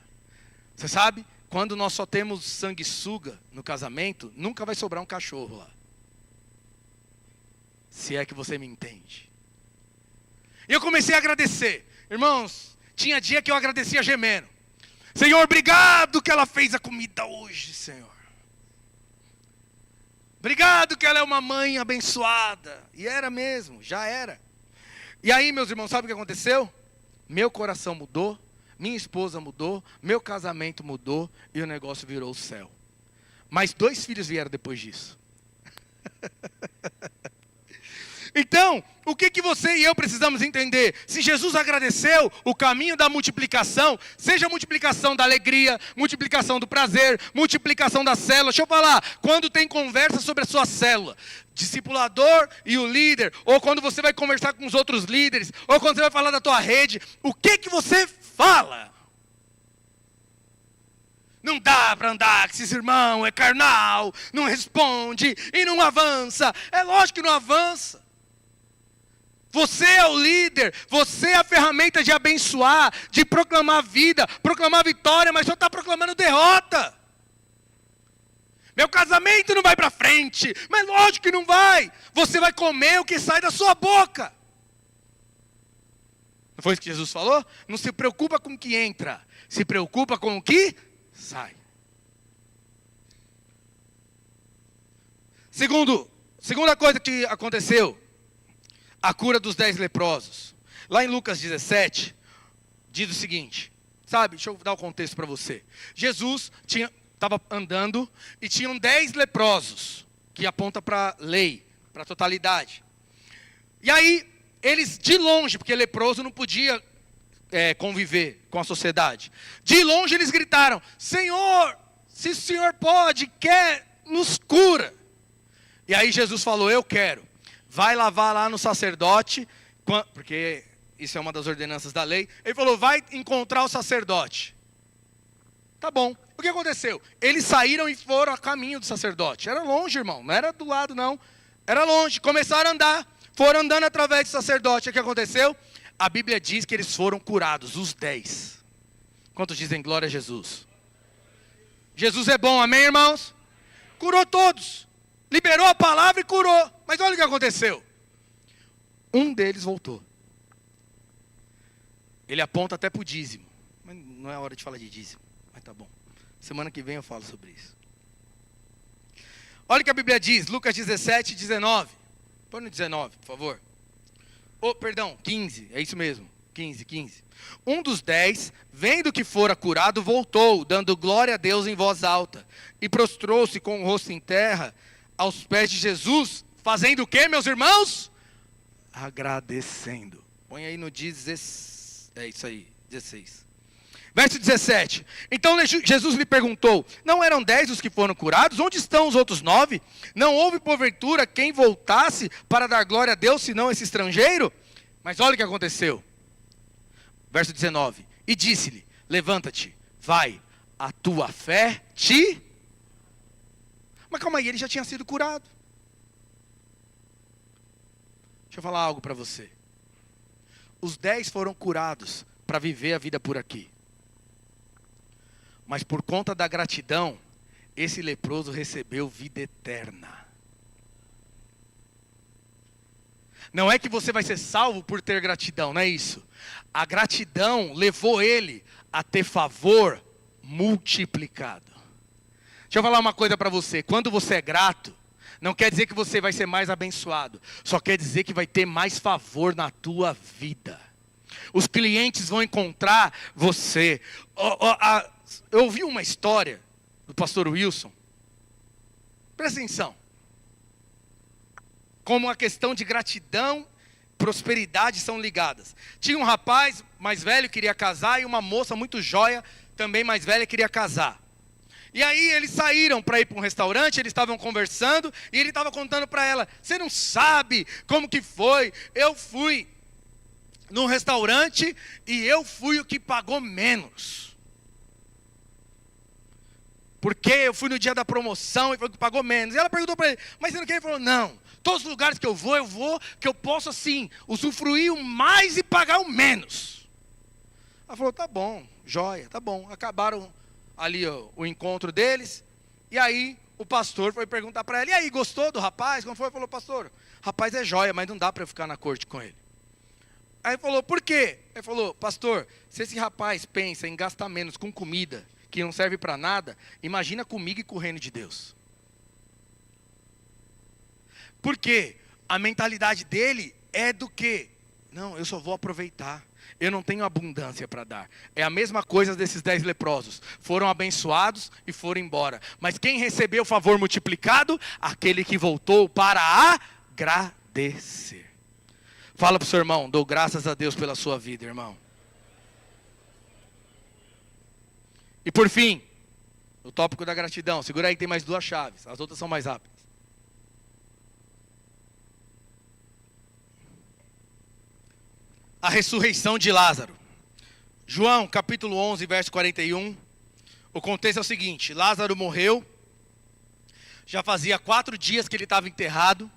Você sabe, quando nós só temos sanguessuga no casamento, nunca vai sobrar um cachorro lá. Se é que você me entende. E eu comecei a agradecer. Irmãos, tinha dia que eu agradecia gemendo. Senhor, obrigado que ela fez a comida hoje, Senhor. Obrigado que ela é uma mãe abençoada. E era mesmo, já era. E aí, meus irmãos, sabe o que aconteceu? Meu coração mudou, minha esposa mudou, meu casamento mudou e o negócio virou o céu. Mas 2 filhos vieram depois disso. Então, o que você e eu precisamos entender? Se Jesus agradeceu, o caminho da multiplicação, seja a multiplicação da alegria, multiplicação do prazer, multiplicação da célula. Deixa eu falar, quando tem conversa sobre a sua célula, discipulador e o líder, ou quando você vai conversar com os outros líderes, ou quando você vai falar da tua rede, o que você fala? Não dá para andar com esses irmãos, é carnal, não responde e não avança. É lógico que não avança. Você é o líder, você é a ferramenta de abençoar, de proclamar vida, proclamar vitória, mas só está proclamando derrota. Meu casamento não vai para frente, mas lógico que não vai. Você vai comer o que sai da sua boca. Não foi isso que Jesus falou? Não se preocupa com o que entra, se preocupa com o que sai. Segunda coisa que aconteceu, a cura dos 10 leprosos. Lá em Lucas 17, diz o seguinte, sabe, deixa eu dar o contexto para você. Jesus estava andando e tinham 10 leprosos, que aponta para a lei, para a totalidade. E aí, eles de longe, porque leproso não podia conviver com a sociedade. De longe eles gritaram, Senhor, se o Senhor pode, quer, nos cura. E aí Jesus falou, eu quero. Vai lavar lá no sacerdote, porque isso é uma das ordenanças da lei. Ele falou, vai encontrar o sacerdote. Tá bom. O que aconteceu? Eles saíram e foram a caminho do sacerdote. Era longe, irmão, não era do lado não. Era longe, começaram a andar. Foram andando através do sacerdote. O que aconteceu? A Bíblia diz que eles foram curados, os 10. Quantos dizem glória a Jesus? Jesus é bom, amém, irmãos? Curou todos. Liberou a palavra e curou. Mas olha o que aconteceu. Um deles voltou. Ele aponta até para o dízimo. Mas não é hora de falar de dízimo. Mas tá bom. Semana que vem eu falo sobre isso. Olha o que a Bíblia diz. Lucas 17, 19. Põe no 19, por favor. Oh, perdão, 15. É isso mesmo. 15. Um dos 10, vendo que fora curado, voltou, dando glória a Deus em voz alta. E prostrou-se com o rosto em terra aos pés de Jesus, fazendo o que, meus irmãos? Agradecendo. Põe aí no 16. É isso aí, 16. Verso 17. Então Jesus lhe perguntou, não eram 10 os que foram curados? Onde estão os outros 9? Não houve porventura quem voltasse para dar glória a Deus, senão esse estrangeiro? Mas olha o que aconteceu. Verso 19. E disse-lhe, levanta-te, vai, a tua fé te... Mas calma aí, ele já tinha sido curado. Deixa eu falar algo para você. Os 10 foram curados para viver a vida por aqui. Mas por conta da gratidão, esse leproso recebeu vida eterna. Não é que você vai ser salvo por ter gratidão, não é isso. A gratidão levou ele a ter favor multiplicado. Deixa eu falar uma coisa para você. Quando você é grato, não quer dizer que você vai ser mais abençoado. Só quer dizer que vai ter mais favor na tua vida. Os clientes vão encontrar você. Eu ouvi uma história do pastor Wilson. Presta atenção. Como a questão de gratidão, prosperidade são ligadas. Tinha um rapaz mais velho que queria casar e uma moça muito joia, também mais velha, queria casar. E aí eles saíram para ir para um restaurante, eles estavam conversando e ele estava contando para ela: você não sabe como que foi, eu fui num restaurante e eu fui o que pagou menos. Porque eu fui no dia da promoção e foi o que pagou menos. E ela perguntou para ele: mas você não quer? Ele falou: não, todos os lugares que eu vou, que eu posso assim, usufruir o mais e pagar o menos. Ela falou: tá bom, joia, tá bom. Acabaram ali o encontro deles. E aí o pastor foi perguntar para ela: e aí, gostou do rapaz? Como foi? Ele falou: pastor, rapaz é joia, mas não dá para eu ficar na corte com ele. Aí ele falou: por quê? Ele falou: pastor, se esse rapaz pensa em gastar menos com comida, que não serve para nada, imagina comigo e com o reino de Deus. Porque a mentalidade dele é do quê? Não, eu só vou aproveitar. Eu não tenho abundância para dar. É a mesma coisa desses 10 leprosos. Foram abençoados e foram embora. Mas quem recebeu o favor multiplicado? Aquele que voltou para agradecer. Fala para o seu irmão: dou graças a Deus pela sua vida, irmão. E por fim, o tópico da gratidão. Segura aí que tem mais 2 chaves. As outras são mais rápidas. A ressurreição de Lázaro. João capítulo 11, verso 41. O contexto é o seguinte: Lázaro morreu. Já fazia 4 dias que ele estava enterrado.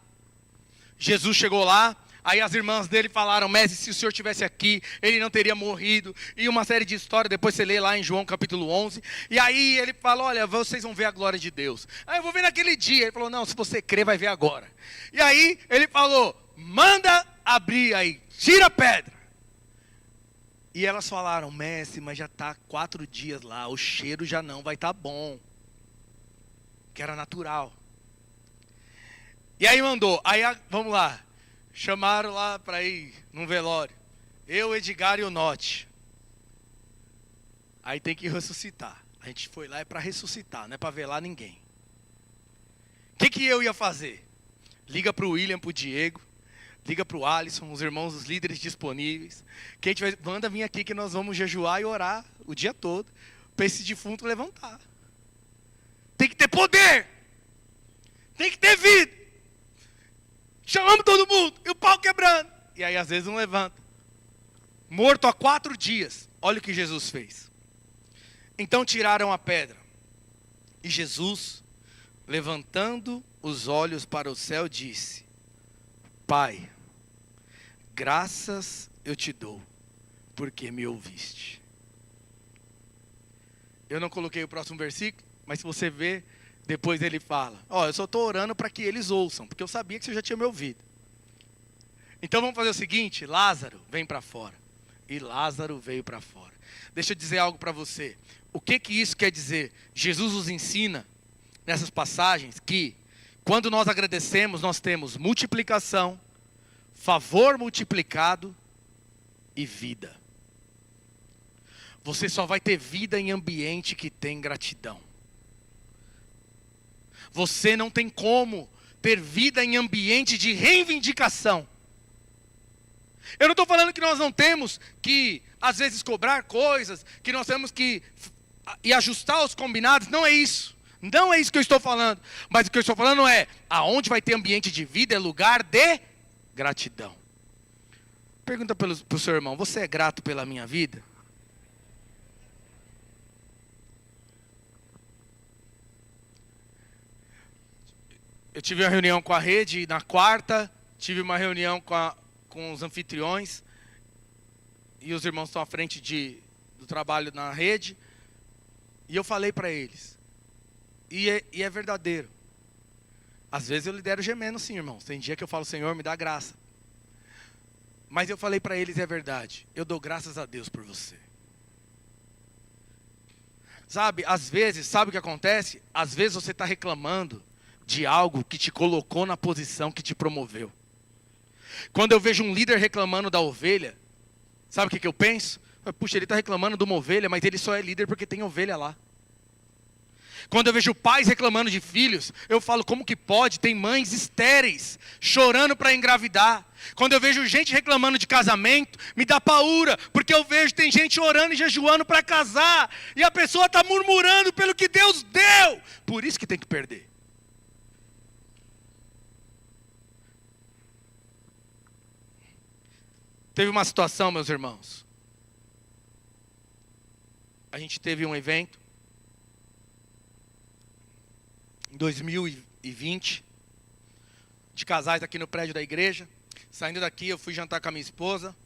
Jesus chegou lá. Aí as irmãs dele falaram: mestre, se o senhor estivesse aqui, ele não teria morrido. E uma série de histórias, depois você lê lá em João capítulo 11. E aí ele falou: olha, vocês vão ver a glória de Deus. Aí eu vou ver naquele dia. Ele falou: não, se você crer, vai ver agora. E aí ele falou: manda abrir aí, tira a pedra. E elas falaram: mestre, mas já está 4 dias lá, o cheiro já não vai estar bom. Que era natural. E aí mandou, vamos lá. Chamaram lá para ir num velório. Eu, Edgar e o Note. Aí tem que ressuscitar. A gente foi lá para ressuscitar, não é para velar ninguém. O que eu ia fazer? Liga para o William, para o Diego. Liga para o Alisson, os irmãos, os líderes disponíveis. Quem tiver, manda vir aqui que nós vamos jejuar e orar o dia todo para esse defunto levantar. Tem que ter poder. Tem que ter vida. Chamamos todo mundo e o pau quebrando. E aí às vezes não levanta. Morto há 4 dias. Olha o que Jesus fez. Então tiraram a pedra. E Jesus, levantando os olhos para o céu, disse: Pai, graças eu te dou, porque me ouviste. Eu não coloquei o próximo versículo, mas se você ver, depois ele fala: eu só estou orando para que eles ouçam, porque eu sabia que você já tinha me ouvido. Então vamos fazer o seguinte: Lázaro, vem para fora. E Lázaro veio para fora. Deixa eu dizer algo para você. O que isso quer dizer? Jesus nos ensina, nessas passagens, que quando nós agradecemos, nós temos multiplicação, favor multiplicado e vida. Você só vai ter vida em ambiente que tem gratidão. Você não tem como ter vida em ambiente de reivindicação. Eu não estou falando que nós não temos que, às vezes, cobrar coisas, que nós temos que ajustar os combinados. Não é isso. Não é isso que eu estou falando. Mas o que eu estou falando é: aonde vai ter ambiente de vida é lugar de gratidão. Pergunta para o seu irmão: você é grato pela minha vida? Eu tive uma reunião com a rede na quarta, tive uma reunião com os anfitriões, e os irmãos estão à frente do trabalho na rede, e eu falei para eles, e é verdadeiro. Às vezes eu lidero gemendo sim, irmãos. Tem dia que eu falo: Senhor, me dá graça. Mas eu falei para eles, é verdade, eu dou graças a Deus por você. Sabe, às vezes, sabe o que acontece? Às vezes você está reclamando de algo que te colocou na posição que te promoveu. Quando eu vejo um líder reclamando da ovelha, Sabe o que eu penso? Puxa, ele está reclamando de uma ovelha, mas ele só é líder porque tem ovelha lá. Quando eu vejo pais reclamando de filhos, eu falo, como que pode? Tem mães estéreis, chorando para engravidar. Quando eu vejo gente reclamando de casamento, me dá paura, porque eu vejo tem gente orando e jejuando para casar, e a pessoa está murmurando pelo que Deus deu. Por isso que tem que perder. Teve uma situação, meus irmãos. A gente teve um evento em 2020 de casais aqui no prédio da igreja. Saindo daqui, eu fui jantar com a minha esposa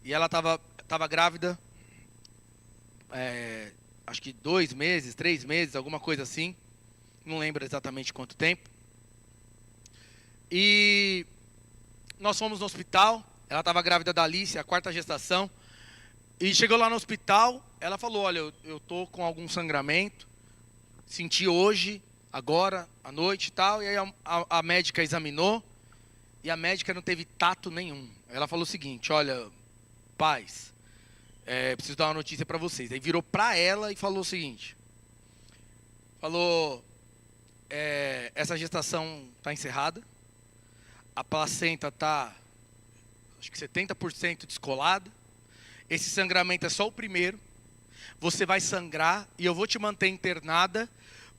e ela estava grávida, acho que 2 meses, 3 meses, alguma coisa assim. Não lembro exatamente quanto tempo. E nós fomos no hospital. Ela estava grávida da Alice, a 4ª gestação. E chegou lá no hospital, ela falou, olha, eu estou com algum sangramento, senti hoje, agora, à noite e tal. E aí a médica examinou, e a médica não teve tato nenhum. Ela falou o seguinte, olha, pais, preciso dar uma notícia para vocês. Aí virou para ela e falou o seguinte, falou, essa gestação está encerrada, a placenta está, acho que 70% descolada, esse sangramento é só o primeiro, você vai sangrar e eu vou te manter internada,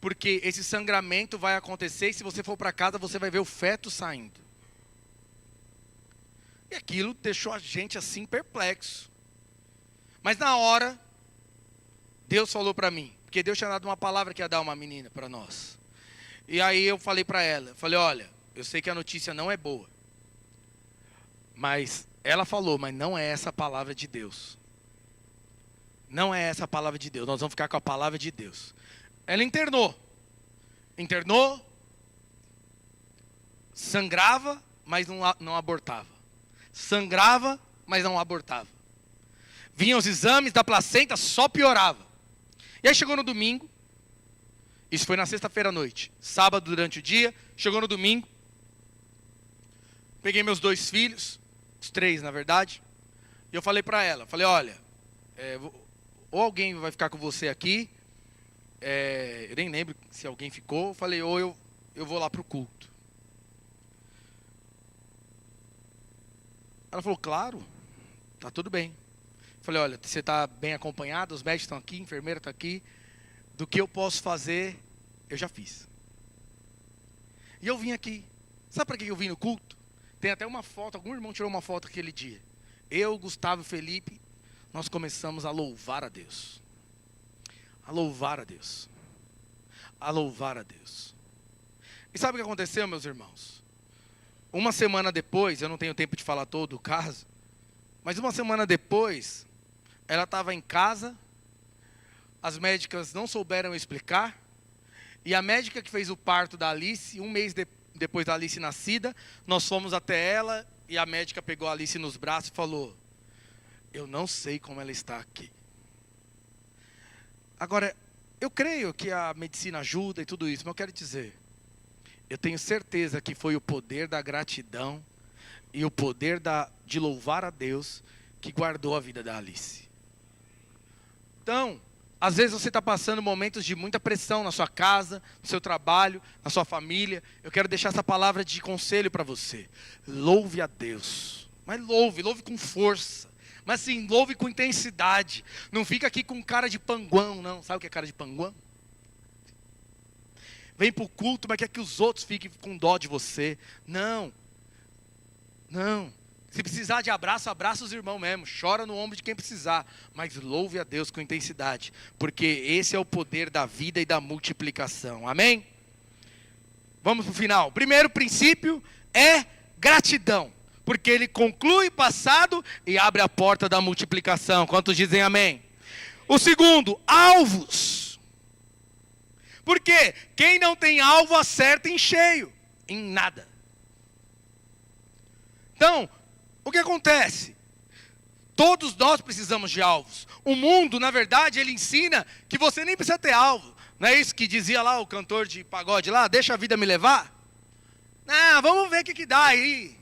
porque esse sangramento vai acontecer e se você for para casa você vai ver o feto saindo. E aquilo deixou a gente assim perplexo. Mas na hora, Deus falou para mim, porque Deus tinha dado uma palavra que ia dar uma menina para nós. E aí eu falei para ela, falei, olha, eu sei que a notícia não é boa, mas ela falou, mas não é essa a palavra de Deus. Não é essa a palavra de Deus, nós vamos ficar com a palavra de Deus. Ela internou, sangrava, mas não abortava. Sangrava, mas não abortava. Vinham os exames da placenta, só piorava. E aí chegou no domingo, isso foi na sexta-feira à noite, sábado durante o dia, chegou no domingo, peguei meus 2 filhos, os 3 na verdade, e eu falei para ela, falei, olha, ou alguém vai ficar com você aqui, eu nem lembro se alguém ficou, eu falei, ou eu vou lá para o culto. Ela falou, claro, tá tudo bem. Eu falei, olha, você está bem acompanhado, os médicos estão aqui, a enfermeira está aqui, do que eu posso fazer, eu já fiz. E eu vim aqui, sabe para que eu vim no culto? Tem até uma foto, algum irmão tirou uma foto aquele dia. Eu, Gustavo e Felipe, nós começamos a louvar a Deus. A louvar a Deus. A louvar a Deus. E sabe o que aconteceu, meus irmãos? Uma semana depois, eu não tenho tempo de falar todo o caso, mas uma semana depois, ela estava em casa, as médicas não souberam explicar, e a médica que fez o parto da Alice, 1 mês depois da Alice nascida, nós fomos até ela, e a médica pegou a Alice nos braços e falou, eu não sei como ela está aqui. Agora, eu creio que a medicina ajuda e tudo isso, mas eu quero dizer, eu tenho certeza que foi o poder da gratidão e o poder de louvar a Deus que guardou a vida da Alice. Então, às vezes você está passando momentos de muita pressão na sua casa, no seu trabalho, na sua família. Eu quero deixar essa palavra de conselho para você. Louve a Deus, mas louve com força. Mas sim, louve com intensidade. Não fica aqui com cara de panguão, não. Sabe o que é cara de panguão? Vem para o culto, mas quer que os outros fiquem com dó de você. Não. Se precisar de abraço, abraça os irmãos mesmo. Chora no ombro de quem precisar. Mas louve a Deus com intensidade. Porque esse é o poder da vida e da multiplicação. Amém? Vamos para o final. O primeiro princípio é gratidão. Porque ele conclui o passado e abre a porta da multiplicação. Quantos dizem amém? O segundo, alvos. Porque quem não tem alvo acerta em cheio, em nada. Então, o que acontece? Todos nós precisamos de alvos. O mundo, na verdade, ele ensina que você nem precisa ter alvo. Não é isso que dizia lá o cantor de pagode lá? Deixa a vida me levar? Não, vamos ver o que dá aí.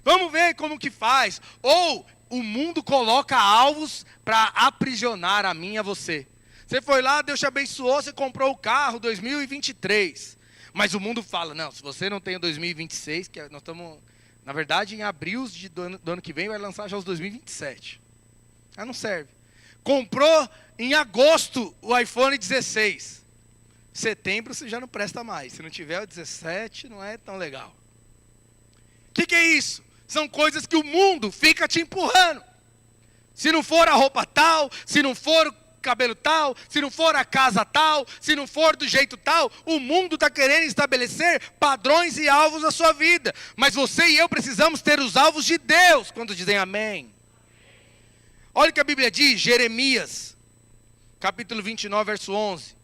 Vamos ver como que faz. Ou o mundo coloca alvos para aprisionar a mim e a você. Você foi lá, Deus te abençoou, você comprou o carro 2023. Mas o mundo fala, não, se você não tem o 2026, que nós estamos, na verdade, em abril do ano que vem, vai lançar já os 2027. Não serve. Comprou em agosto o iPhone 16. Setembro você já não presta mais. Se não tiver o 17, não é tão legal. O que é isso? São coisas que o mundo fica te empurrando. Se não for a roupa tal, se não for o cabelo tal, se não for a casa tal, se não for do jeito tal, o mundo está querendo estabelecer padrões e alvos na sua vida. Mas você e eu precisamos ter os alvos de Deus. Quando dizem amém? Olha o que a Bíblia diz, Jeremias, capítulo 29, verso 11.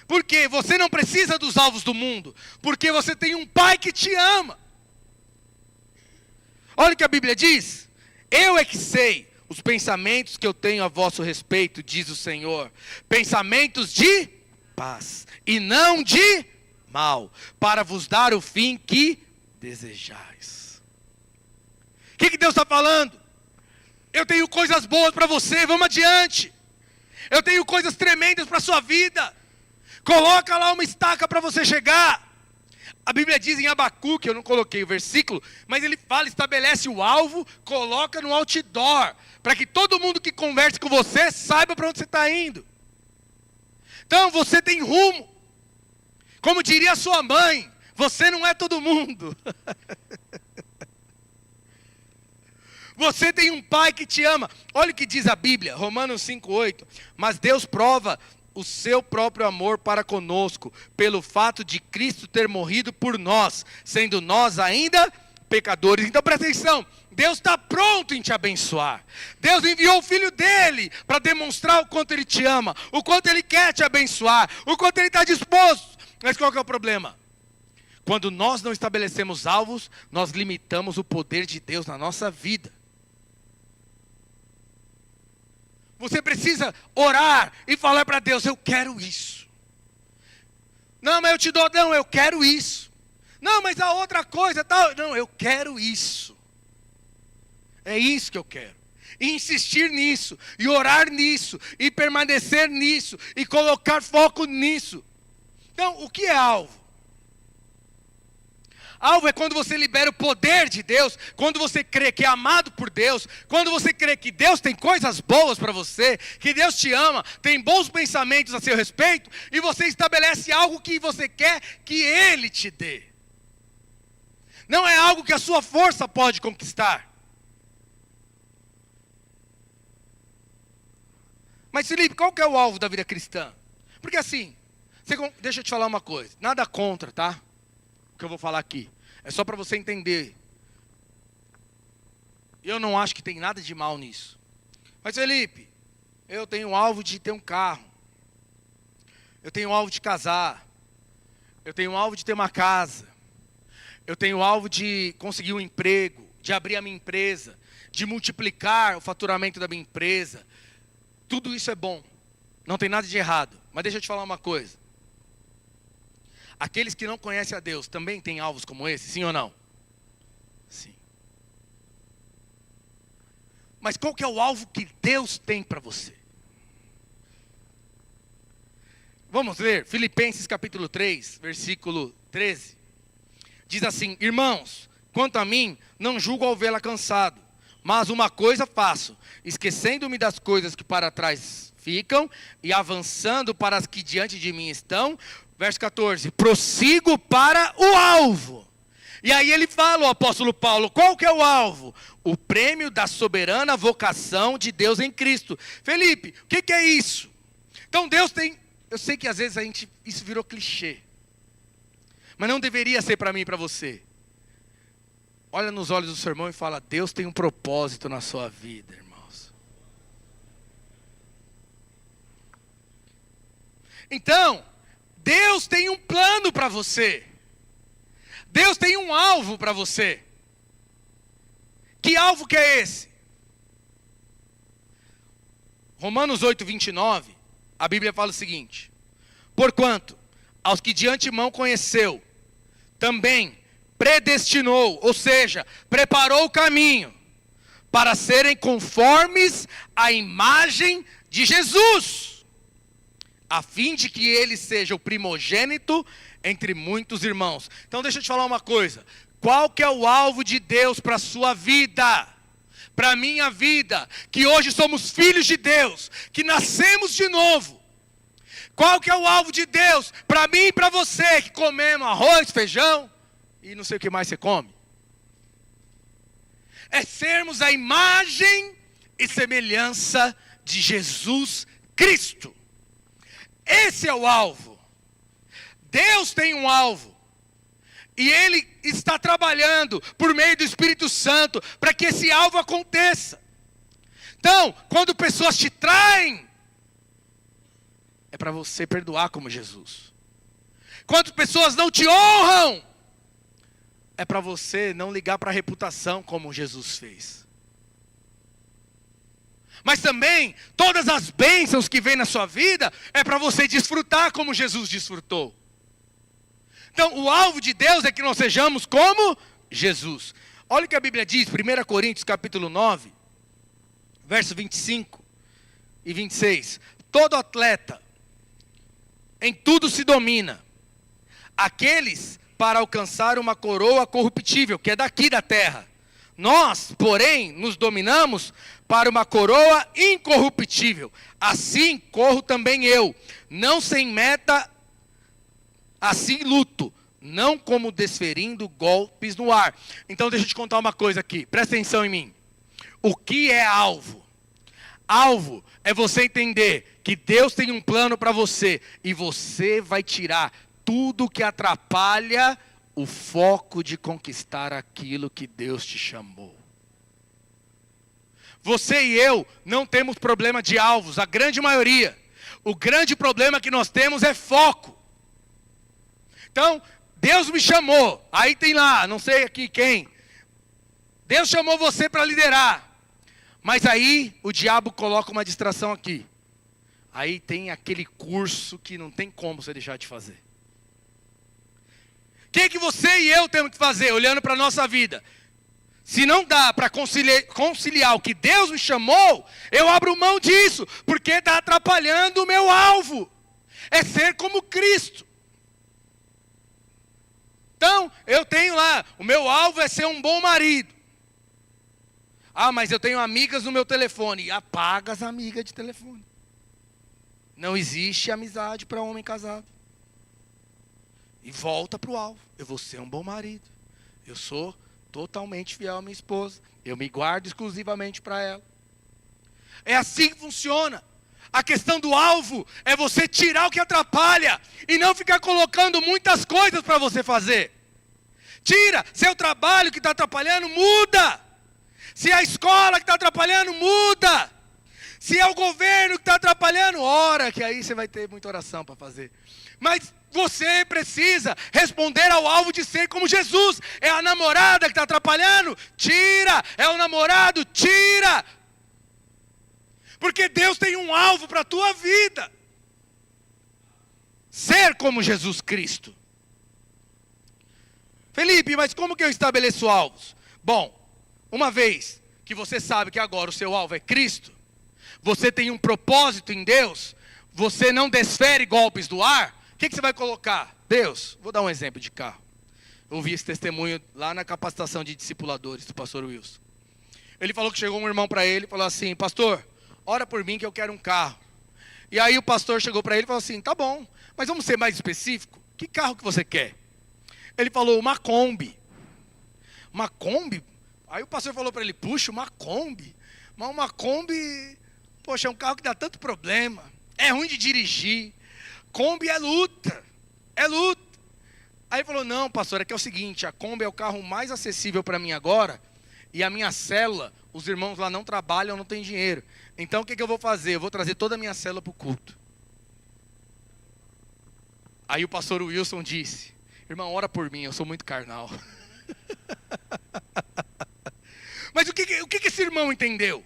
Porque você não precisa dos alvos do mundo, porque você tem um Pai que te ama. Olha o que a Bíblia diz. Eu é que sei os pensamentos que eu tenho a vosso respeito, diz o Senhor. Pensamentos de paz e não de mal, para vos dar o fim que desejais. O que Deus está falando? Eu tenho coisas boas para você, vamos adiante. Eu tenho coisas tremendas para a sua vida. Coloca lá uma estaca para você chegar. A Bíblia diz em Abacuque, eu não coloquei o versículo, mas ele fala, estabelece o alvo, coloca no outdoor, para que todo mundo que converse com você saiba para onde você está indo. Então você tem rumo. Como diria a sua mãe, você não é todo mundo. Você tem um Pai que te ama. Olha o que diz a Bíblia, Romanos 5,8. Mas Deus prova o seu próprio amor para conosco, pelo fato de Cristo ter morrido por nós, sendo nós ainda pecadores. Então presta atenção, Deus está pronto em te abençoar. Deus enviou o Filho dele para demonstrar o quanto Ele te ama, o quanto Ele quer te abençoar, o quanto Ele está disposto. Mas qual que é o problema? Quando nós não estabelecemos alvos, nós limitamos o poder de Deus na nossa vida. Você precisa orar e falar para Deus, eu quero isso. Não, mas eu te dou, não, eu quero isso. Não, mas a outra coisa, tal, não, eu quero isso. É isso que eu quero. E insistir nisso, e orar nisso, e permanecer nisso, e colocar foco nisso. Então, o que é alvo? Alvo é quando você libera o poder de Deus, quando você crê que é amado por Deus, quando você crê que Deus tem coisas boas para você, que Deus te ama, tem bons pensamentos a seu respeito, e você estabelece algo que você quer que Ele te dê. Não é algo que a sua força pode conquistar. Mas Felipe, qual que é o alvo da vida cristã? Porque assim, deixa eu te falar uma coisa, nada contra, tá? O que eu vou falar aqui. É só para você entender. Eu não acho que tem nada de mal nisso. Mas Felipe, eu tenho o alvo de ter um carro. Eu tenho o alvo de casar. Eu tenho o alvo de ter uma casa. Eu tenho o alvo de conseguir um emprego, de abrir a minha empresa, de multiplicar o faturamento da minha empresa. Tudo isso é bom. Não tem nada de errado. Mas deixa eu te falar uma coisa. Aqueles que não conhecem a Deus também têm alvos como esse, sim ou não? Sim. Mas qual que é o alvo que Deus tem para você? Vamos ler Filipenses capítulo 3, versículo 13. Diz assim, irmãos, quanto a mim, não julgo ao vê-la cansado, mas uma coisa faço, esquecendo-me das coisas que para trás ficam e avançando para as que diante de mim estão. Verso 14, prossigo para o alvo. E aí ele fala, o apóstolo Paulo, qual que é o alvo? O prêmio da soberana vocação de Deus em Cristo. Felipe, o que é isso? Então Deus tem, eu sei que às vezes isso virou clichê. Mas não deveria ser para mim e para você. Olha nos olhos do seu irmão e fala, Deus tem um propósito na sua vida, irmãos. Então, Deus tem um plano para você. Deus tem um alvo para você. Que alvo que é esse? Romanos 8, 29, a Bíblia fala o seguinte. Porquanto, aos que de antemão conheceu, também predestinou, ou seja, preparou o caminho, para serem conformes à imagem de Jesus, a fim de que ele seja o primogênito entre muitos irmãos. Então deixa eu te falar uma coisa. Qual que é o alvo de Deus para a sua vida? Para a minha vida, que hoje somos filhos de Deus, que nascemos de novo. Qual que é o alvo de Deus para mim e para você, que comemos arroz, feijão e não sei o que mais você come? É sermos a imagem e semelhança de Jesus Cristo. Esse é o alvo. Deus tem um alvo. E Ele está trabalhando por meio do Espírito Santo para que esse alvo aconteça. Então, quando pessoas te traem, é para você perdoar como Jesus. Quando pessoas não te honram, é para você não ligar para a reputação como Jesus fez. Mas também, todas as bênçãos que vêm na sua vida, é para você desfrutar como Jesus desfrutou. Então, o alvo de Deus é que nós sejamos como Jesus. Olha o que a Bíblia diz, 1 Coríntios capítulo 9, verso 25 e 26. Todo atleta em tudo se domina. Aqueles para alcançar uma coroa corruptível, que é daqui da terra. Nós, porém, nos dominamos para uma coroa incorruptível. Assim corro também eu, não sem meta, assim luto, não como desferindo golpes no ar. Então deixa eu te contar uma coisa aqui, presta atenção em mim. O que é alvo? Alvo é você entender que Deus tem um plano para você, e você vai tirar tudo que atrapalha o foco de conquistar aquilo que Deus te chamou. Você e eu não temos problema de alvos, a grande maioria. O grande problema que nós temos é foco. Então, Deus me chamou, aí tem lá, não sei aqui quem. Deus chamou você para liderar. Mas aí o diabo coloca uma distração aqui. Aí tem aquele curso que não tem como você deixar de fazer. O que você e eu temos que fazer, olhando para a nossa vida? Se não dá para conciliar o que Deus me chamou, eu abro mão disso, porque está atrapalhando o meu alvo. É ser como Cristo. Então, eu tenho lá, o meu alvo é ser um bom marido. Ah, mas eu tenho amigas no meu telefone. Apaga as amigas de telefone. Não existe amizade para homem casado. E volta para o alvo. Eu vou ser um bom marido. Eu sou totalmente fiel à minha esposa. Eu me guardo exclusivamente para ela. É assim que funciona. A questão do alvo é você tirar o que atrapalha e não ficar colocando muitas coisas para você fazer. Tira, seu trabalho que está atrapalhando, muda. Se é a escola que está atrapalhando, muda. Se é o governo que está atrapalhando, ora, que aí você vai ter muita oração para fazer. Mas você precisa responder ao alvo de ser como Jesus. É a namorada que está atrapalhando? Tira. É o namorado? Tira. Porque Deus tem um alvo para a tua vida. Ser como Jesus Cristo. Felipe, mas como que eu estabeleço alvos? Bom, uma vez que você sabe que agora o seu alvo é Cristo, você tem um propósito em Deus, você não desfere golpes do ar, o que você vai colocar? Deus, vou dar um exemplo de carro. Eu ouvi esse testemunho lá na capacitação de discipuladores do pastor Wilson. Ele falou que chegou um irmão para ele e falou assim: pastor, ora por mim que eu quero um carro. E aí o pastor chegou para ele e falou assim: tá bom, mas vamos ser mais específico, que carro que você quer? Ele falou: uma Kombi. Uma Kombi? Aí o pastor falou para ele: puxa, uma Kombi? Mas uma Kombi, poxa, é um carro que dá tanto problema, é ruim de dirigir, Kombi é luta, é luta. Aí ele falou: não, pastor, é que é o seguinte, a Kombi é o carro mais acessível para mim agora, e a minha célula, os irmãos lá não trabalham, não tem dinheiro, então o que eu vou fazer? Eu vou trazer toda a minha célula para o culto. Aí o pastor Wilson disse: irmão, ora por mim, eu sou muito carnal. Mas o que esse irmão entendeu?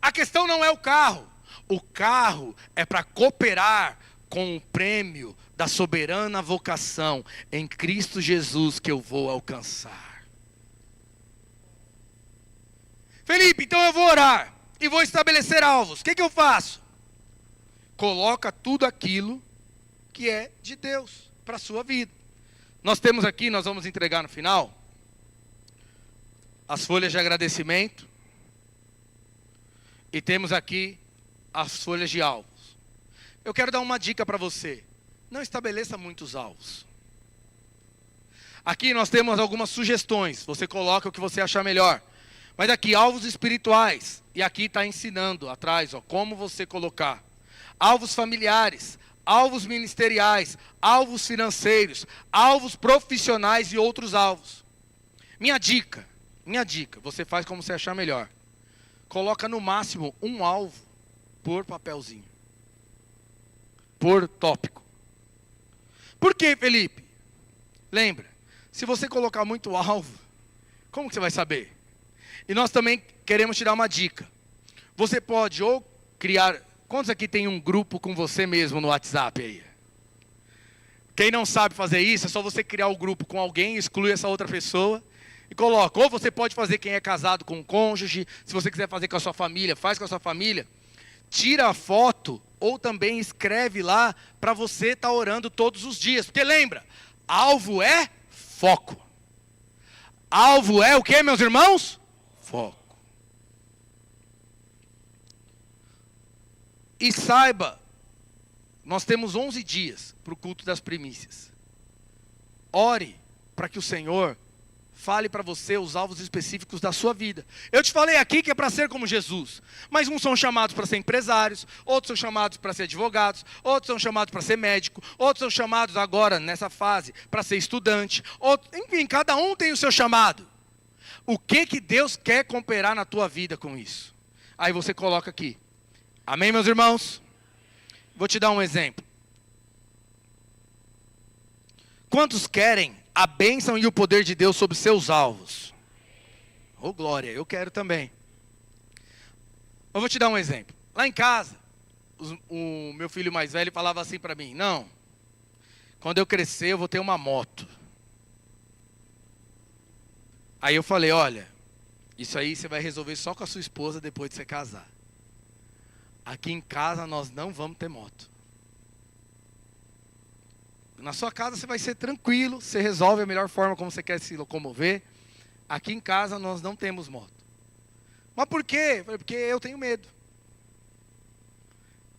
A questão não é o carro. O carro é para cooperar com o prêmio da soberana vocação em Cristo Jesus que eu vou alcançar. Felipe, então eu vou orar e vou estabelecer alvos. O que eu faço? Coloca tudo aquilo que é de Deus para a sua vida. Nós temos aqui, nós vamos entregar no final, as folhas de agradecimento. E temos aqui as folhas de alvos. Eu quero dar uma dica para você. Não estabeleça muitos alvos. Aqui nós temos algumas sugestões. Você coloca o que você achar melhor. Mas aqui, alvos espirituais. E aqui está ensinando atrás, ó, como você colocar. Alvos familiares, alvos ministeriais, alvos financeiros, alvos profissionais e outros alvos. Minha dica, você faz como você achar melhor. Coloca no máximo um alvo por papelzinho. Por tópico. Por quê, Felipe? Lembra, se você colocar muito alvo, como que você vai saber? E nós também queremos te dar uma dica. Você pode ou criar... Quantos aqui tem um grupo com você mesmo no WhatsApp aí? Quem não sabe fazer isso, é só você criar o grupo com alguém, exclui essa outra pessoa e coloca. Ou você pode fazer quem é casado com o cônjuge, se você quiser fazer com a sua família, faz com a sua família. Tira a foto ou também escreve lá para você estar orando todos os dias. Porque lembra, alvo é foco. Alvo é o que, meus irmãos? Foco. E saiba, nós temos 11 dias para o culto das primícias. Ore para que o Senhor fale para você os alvos específicos da sua vida. Eu te falei aqui que é para ser como Jesus. Mas uns são chamados para ser empresários, outros são chamados para ser advogados, outros são chamados para ser médico, outros são chamados agora, nessa fase, para ser estudante. Enfim, cada um tem o seu chamado. O que Deus quer cooperar na tua vida com isso? Aí você coloca aqui. Amém, meus irmãos? Vou te dar um exemplo. Quantos querem a bênção e o poder de Deus sobre seus alvos? Oh, glória, eu quero também. Eu vou te dar um exemplo. Lá em casa, o meu filho mais velho falava assim para mim: não, quando eu crescer eu vou ter uma moto. Aí eu falei: olha, isso aí você vai resolver só com a sua esposa depois de você casar. Aqui em casa nós não vamos ter moto. Na sua casa você vai ser tranquilo, você resolve a melhor forma como você quer se locomover. Aqui em casa nós não temos moto. Mas por quê? Porque eu tenho medo.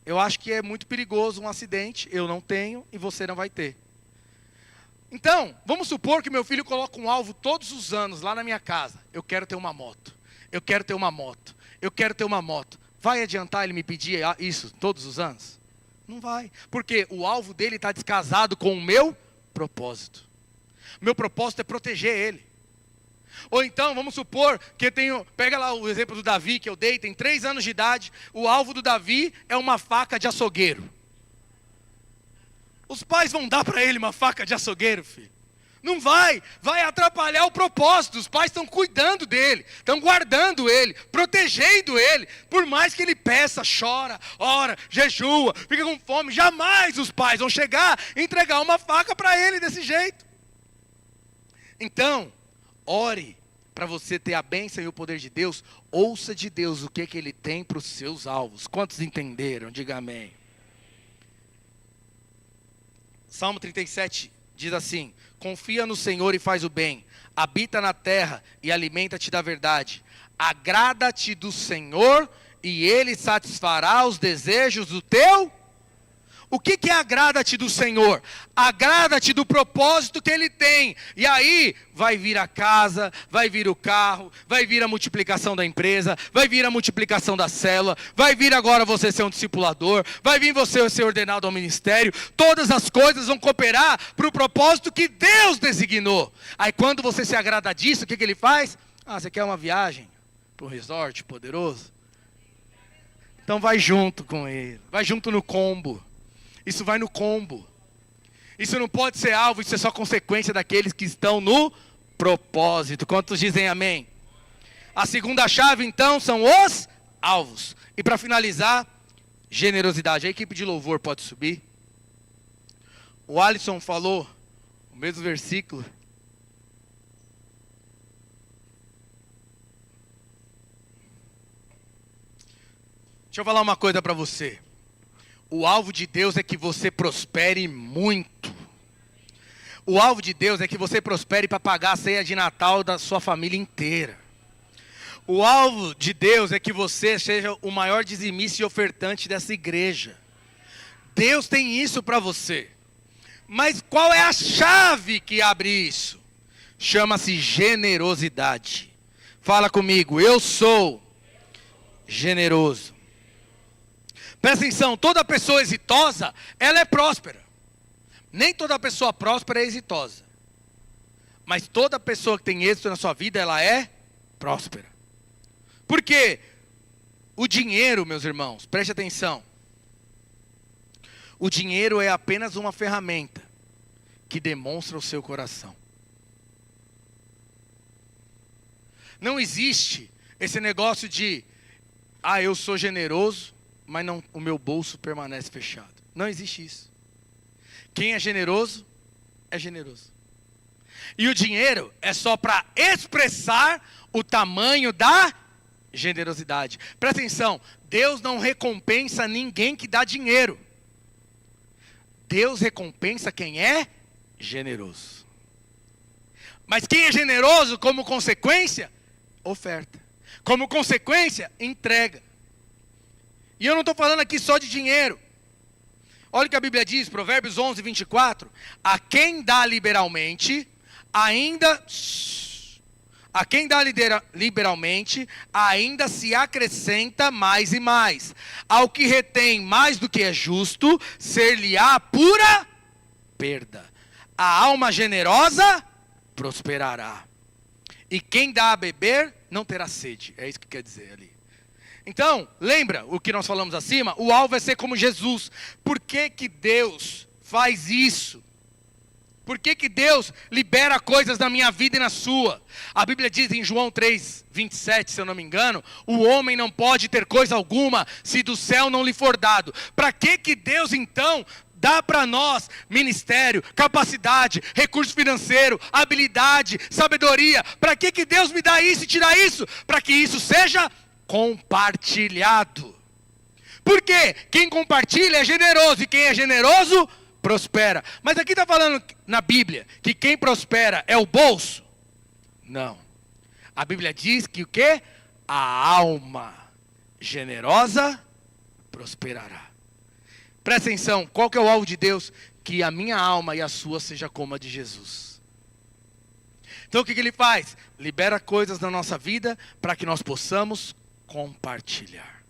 Eu acho que é muito perigoso um acidente, eu não tenho e você não vai ter. Então, vamos supor que meu filho coloca um alvo todos os anos lá na minha casa. Eu quero ter uma moto. Eu quero ter uma moto. Eu quero ter uma moto. Vai adiantar ele me pedir isso todos os anos? Não vai. Porque o alvo dele está descasado com o meu propósito. Meu propósito é proteger ele. Ou então, vamos supor que eu tenho... Pega lá o exemplo do Davi que eu dei, tem 3 anos de idade. O alvo do Davi é uma faca de açougueiro. Os pais vão dar para ele uma faca de açougueiro, filho? Não vai, vai atrapalhar o propósito. Os pais estão cuidando dele, estão guardando ele, protegendo ele. Por mais que ele peça, chora, ora, jejua, fica com fome, jamais os pais vão chegar e entregar uma faca para ele desse jeito. Então, ore para você ter a bênção e o poder de Deus. Ouça de Deus o que ele tem para os seus alvos. Quantos entenderam? Diga amém. Salmo 37 diz assim: confia no Senhor e faz o bem, habita na terra e alimenta-te da verdade. Agrada-te do Senhor e Ele satisfará os desejos do teu. O que é agrada-te do Senhor? Agrada-te do propósito que Ele tem. E aí vai vir a casa, vai vir o carro, vai vir a multiplicação da empresa, vai vir a multiplicação da célula, vai vir agora você ser um discipulador, vai vir você ser ordenado ao ministério. Todas as coisas vão cooperar para o propósito que Deus designou. Aí quando você se agrada disso, o que Ele faz? Ah, você quer uma viagem para um resort poderoso? Então vai junto com Ele, vai junto no combo. Isso vai no combo. Isso não pode ser alvo, isso é só consequência daqueles que estão no propósito. Quantos dizem amém? A segunda chave, então, são os alvos. E para finalizar, generosidade. A equipe de louvor pode subir. O Alisson falou, o mesmo versículo. Deixa eu falar uma coisa para você. O alvo de Deus é que você prospere muito. O alvo de Deus é que você prospere para pagar a ceia de Natal da sua família inteira. O alvo de Deus é que você seja o maior dizimista e ofertante dessa igreja. Deus tem isso para você. Mas qual é a chave que abre isso? Chama-se generosidade. Fala comigo, eu sou generoso. Presta atenção, toda pessoa exitosa, ela é próspera. Nem toda pessoa próspera é exitosa. Mas toda pessoa que tem êxito na sua vida, ela é próspera. Por quê? O dinheiro, meus irmãos, preste atenção. O dinheiro é apenas uma ferramenta que demonstra o seu coração. Não existe esse negócio de, eu sou generoso, mas não, o meu bolso permanece fechado. Não existe isso. Quem é generoso, é generoso. E o dinheiro é só para expressar o tamanho da generosidade. Presta atenção, Deus não recompensa ninguém que dá dinheiro. Deus recompensa quem é generoso. Mas quem é generoso, como consequência, oferta. Como consequência, entrega. E eu não estou falando aqui só de dinheiro. Olha o que a Bíblia diz, Provérbios 11, 24. A quem dá liberalmente, ainda se acrescenta mais e mais. Ao que retém mais do que é justo, ser-lhe-á pura perda. A alma generosa prosperará. E quem dá a beber, não terá sede. É isso que quer dizer ali. Então, lembra o que nós falamos acima? O alvo é ser como Jesus. Por que que Deus faz isso? Por que que Deus libera coisas na minha vida e na sua? A Bíblia diz em João 3, 27, se eu não me engano, o homem não pode ter coisa alguma se do céu não lhe for dado. Para que que Deus então dá para nós ministério, capacidade, recurso financeiro, habilidade, sabedoria? Para que que Deus me dá isso e tira isso? Para que isso seja compartilhado. Por quê? Quem compartilha é generoso, e quem é generoso prospera. Mas aqui está falando na Bíblia que quem prospera é o bolso? Não. A Bíblia diz que o quê? A alma generosa prosperará. Presta atenção, qual que é o alvo de Deus? Que a minha alma e a sua seja como a de Jesus. Então o que ele faz? Libera coisas na nossa vida para que nós possamos compartilhar.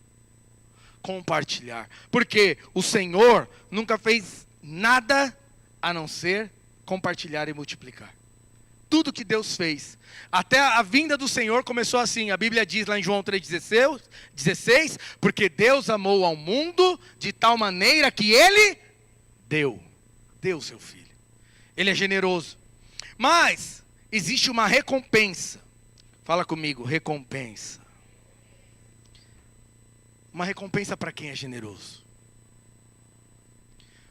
Compartilhar. Porque o Senhor nunca fez nada a não ser compartilhar e multiplicar. Tudo que Deus fez. Até a vinda do Senhor começou assim. A Bíblia diz lá em João 3,16, porque Deus amou ao mundo de tal maneira que Ele deu o seu Filho. Ele é generoso. Mas existe uma recompensa. Fala comigo, recompensa. Uma recompensa para quem é generoso.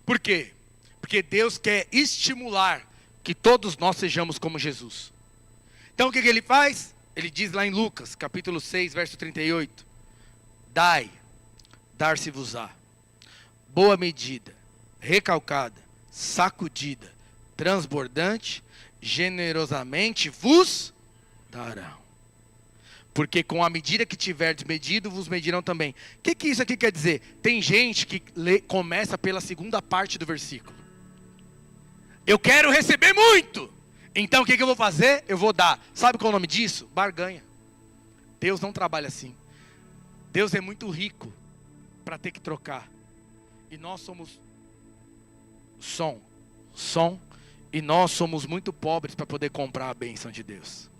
Por quê? Porque Deus quer estimular que todos nós sejamos como Jesus. Então o que ele faz? Ele diz lá em Lucas, capítulo 6, verso 38. Dai, dar-se-vos-á. Boa medida, recalcada, sacudida, transbordante, generosamente vos darão. Porque com a medida que tiverdes medido, vos medirão também. O que isso aqui quer dizer? Tem gente que começa pela segunda parte do versículo. Eu quero receber muito. Então o que eu vou fazer? Eu vou dar. Sabe qual é o nome disso? Barganha. Deus não trabalha assim. Deus é muito rico para ter que trocar. E nós somos som. E nós somos muito pobres para poder comprar a bênção de Deus.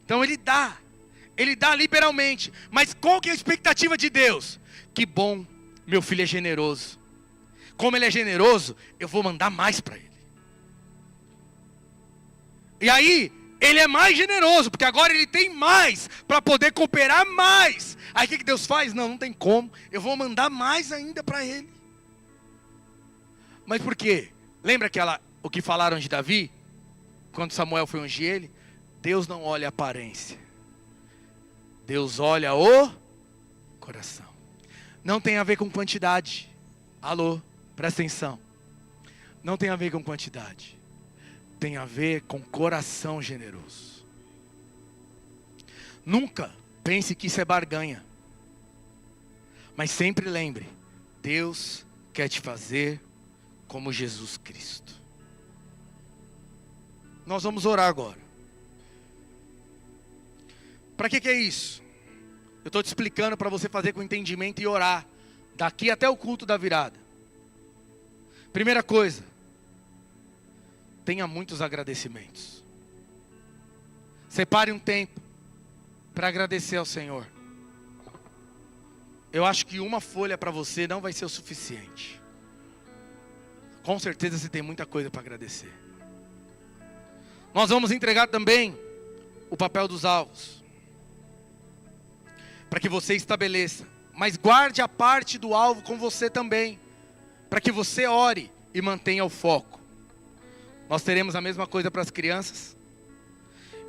Então ele dá liberalmente. Mas qual que é a expectativa de Deus? Que bom, meu filho é generoso. Como ele é generoso, eu vou mandar mais para ele. E aí, ele é mais generoso, porque agora ele tem mais, para poder cooperar mais. Aí o que Deus faz? Não tem como, eu vou mandar mais ainda para ele. Mas por quê? Lembra o que falaram de Davi? Quando Samuel foi ungir ele? Deus não olha a aparência. Deus olha o coração. Não tem a ver com quantidade. Alô, presta atenção. Não tem a ver com quantidade. Tem a ver com coração generoso. Nunca pense que isso é barganha. Mas sempre lembre, Deus quer te fazer como Jesus Cristo. Nós vamos orar agora. Para que é isso? Eu estou te explicando para você fazer com entendimento e orar. Daqui até o culto da virada. Primeira coisa. Tenha muitos agradecimentos. Separe um tempo para agradecer ao Senhor. Eu acho que uma folha para você não vai ser o suficiente. Com certeza você tem muita coisa para agradecer. Nós vamos entregar também o papel dos alvos, para que você estabeleça. Mas guarde a parte do alvo com você também, para que você ore e mantenha o foco. Nós teremos a mesma coisa para as crianças.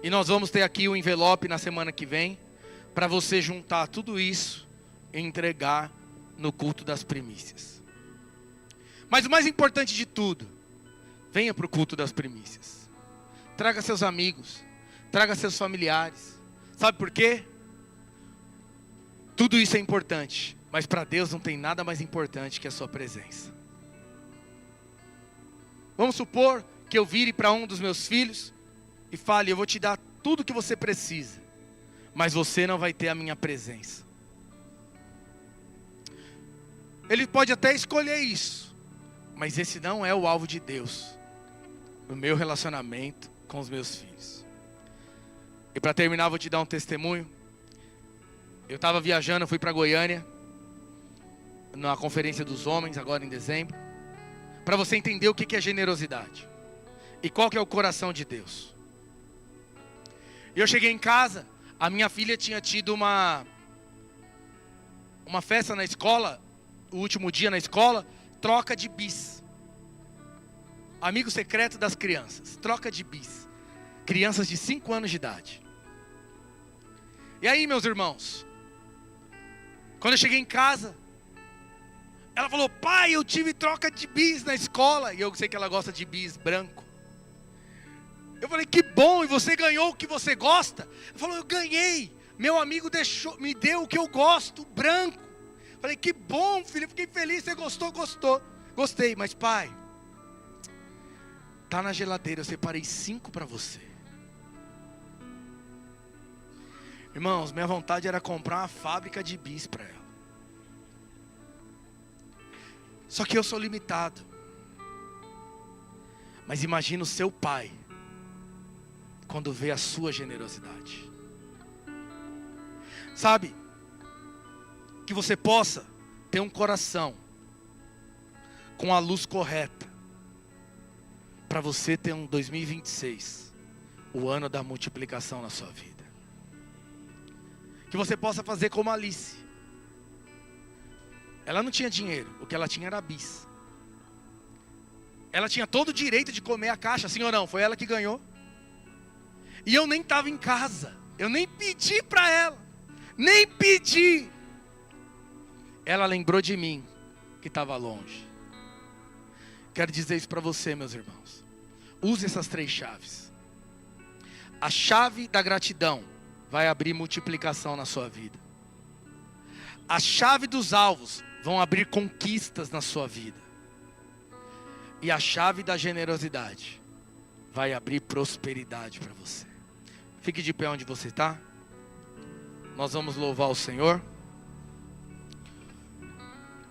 E nós vamos ter aqui o envelope na semana que vem, para você juntar tudo isso e entregar no culto das primícias. Mas o mais importante de tudo, venha para o culto das primícias. Traga seus amigos, traga seus familiares. Sabe por quê? Tudo isso é importante, mas para Deus não tem nada mais importante que a sua presença. Vamos supor que eu vire para um dos meus filhos e fale: eu vou te dar tudo que você precisa, mas você não vai ter a minha presença. Ele pode até escolher isso, mas esse não é o alvo de Deus no meu relacionamento com os meus filhos. E para terminar, vou te dar um testemunho. Eu estava viajando, fui para Goiânia, na conferência dos homens, agora em dezembro, para você entender o que é generosidade e qual que é o coração de Deus. E eu cheguei em casa, a minha filha tinha tido uma festa na escola, o último dia na escola, troca de bis. Amigo secreto das crianças, troca de bis. Crianças de 5 anos de idade. E aí, meus irmãos, quando eu cheguei em casa, ela falou: pai, eu tive troca de bis na escola. E eu sei que ela gosta de bis branco. Eu falei: que bom, e você ganhou o que você gosta? Ela falou: eu ganhei, meu amigo me deu o que eu gosto, branco. Eu falei: que bom, filho, eu fiquei feliz, você gostou? Gostei, mas pai, tá na geladeira, eu separei 5 para você. Irmãos, minha vontade era comprar uma fábrica de bis para ela. Só que eu sou limitado. Mas imagina o seu pai quando vê a sua generosidade. Sabe? Que você possa ter um coração com a luz correta, para você ter um 2026, o ano da multiplicação na sua vida. Que você possa fazer como Alice. Ela não tinha dinheiro, o que ela tinha era bis. Ela tinha todo o direito de comer a caixa, sim ou não? Foi ela que ganhou. E eu nem estava em casa, eu nem pedi para ela, nem pedi. Ela lembrou de mim, que estava longe. Quero dizer isso para você, meus irmãos. Use essas 3 chaves. A chave da gratidão vai abrir multiplicação na sua vida. A chave dos alvos vão abrir conquistas na sua vida. E a chave da generosidade vai abrir prosperidade para você. Fique de pé onde você está. Nós vamos louvar o Senhor.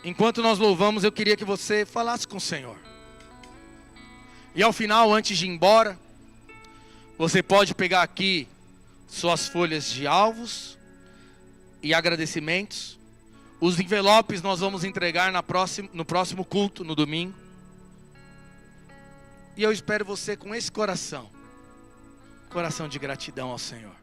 Enquanto nós louvamos, eu queria que você falasse com o Senhor. E ao final, antes de ir embora, você pode pegar aqui suas folhas de alvos e agradecimentos. Os envelopes nós vamos entregar no próximo culto, no domingo. E eu espero você com esse coração de gratidão ao Senhor.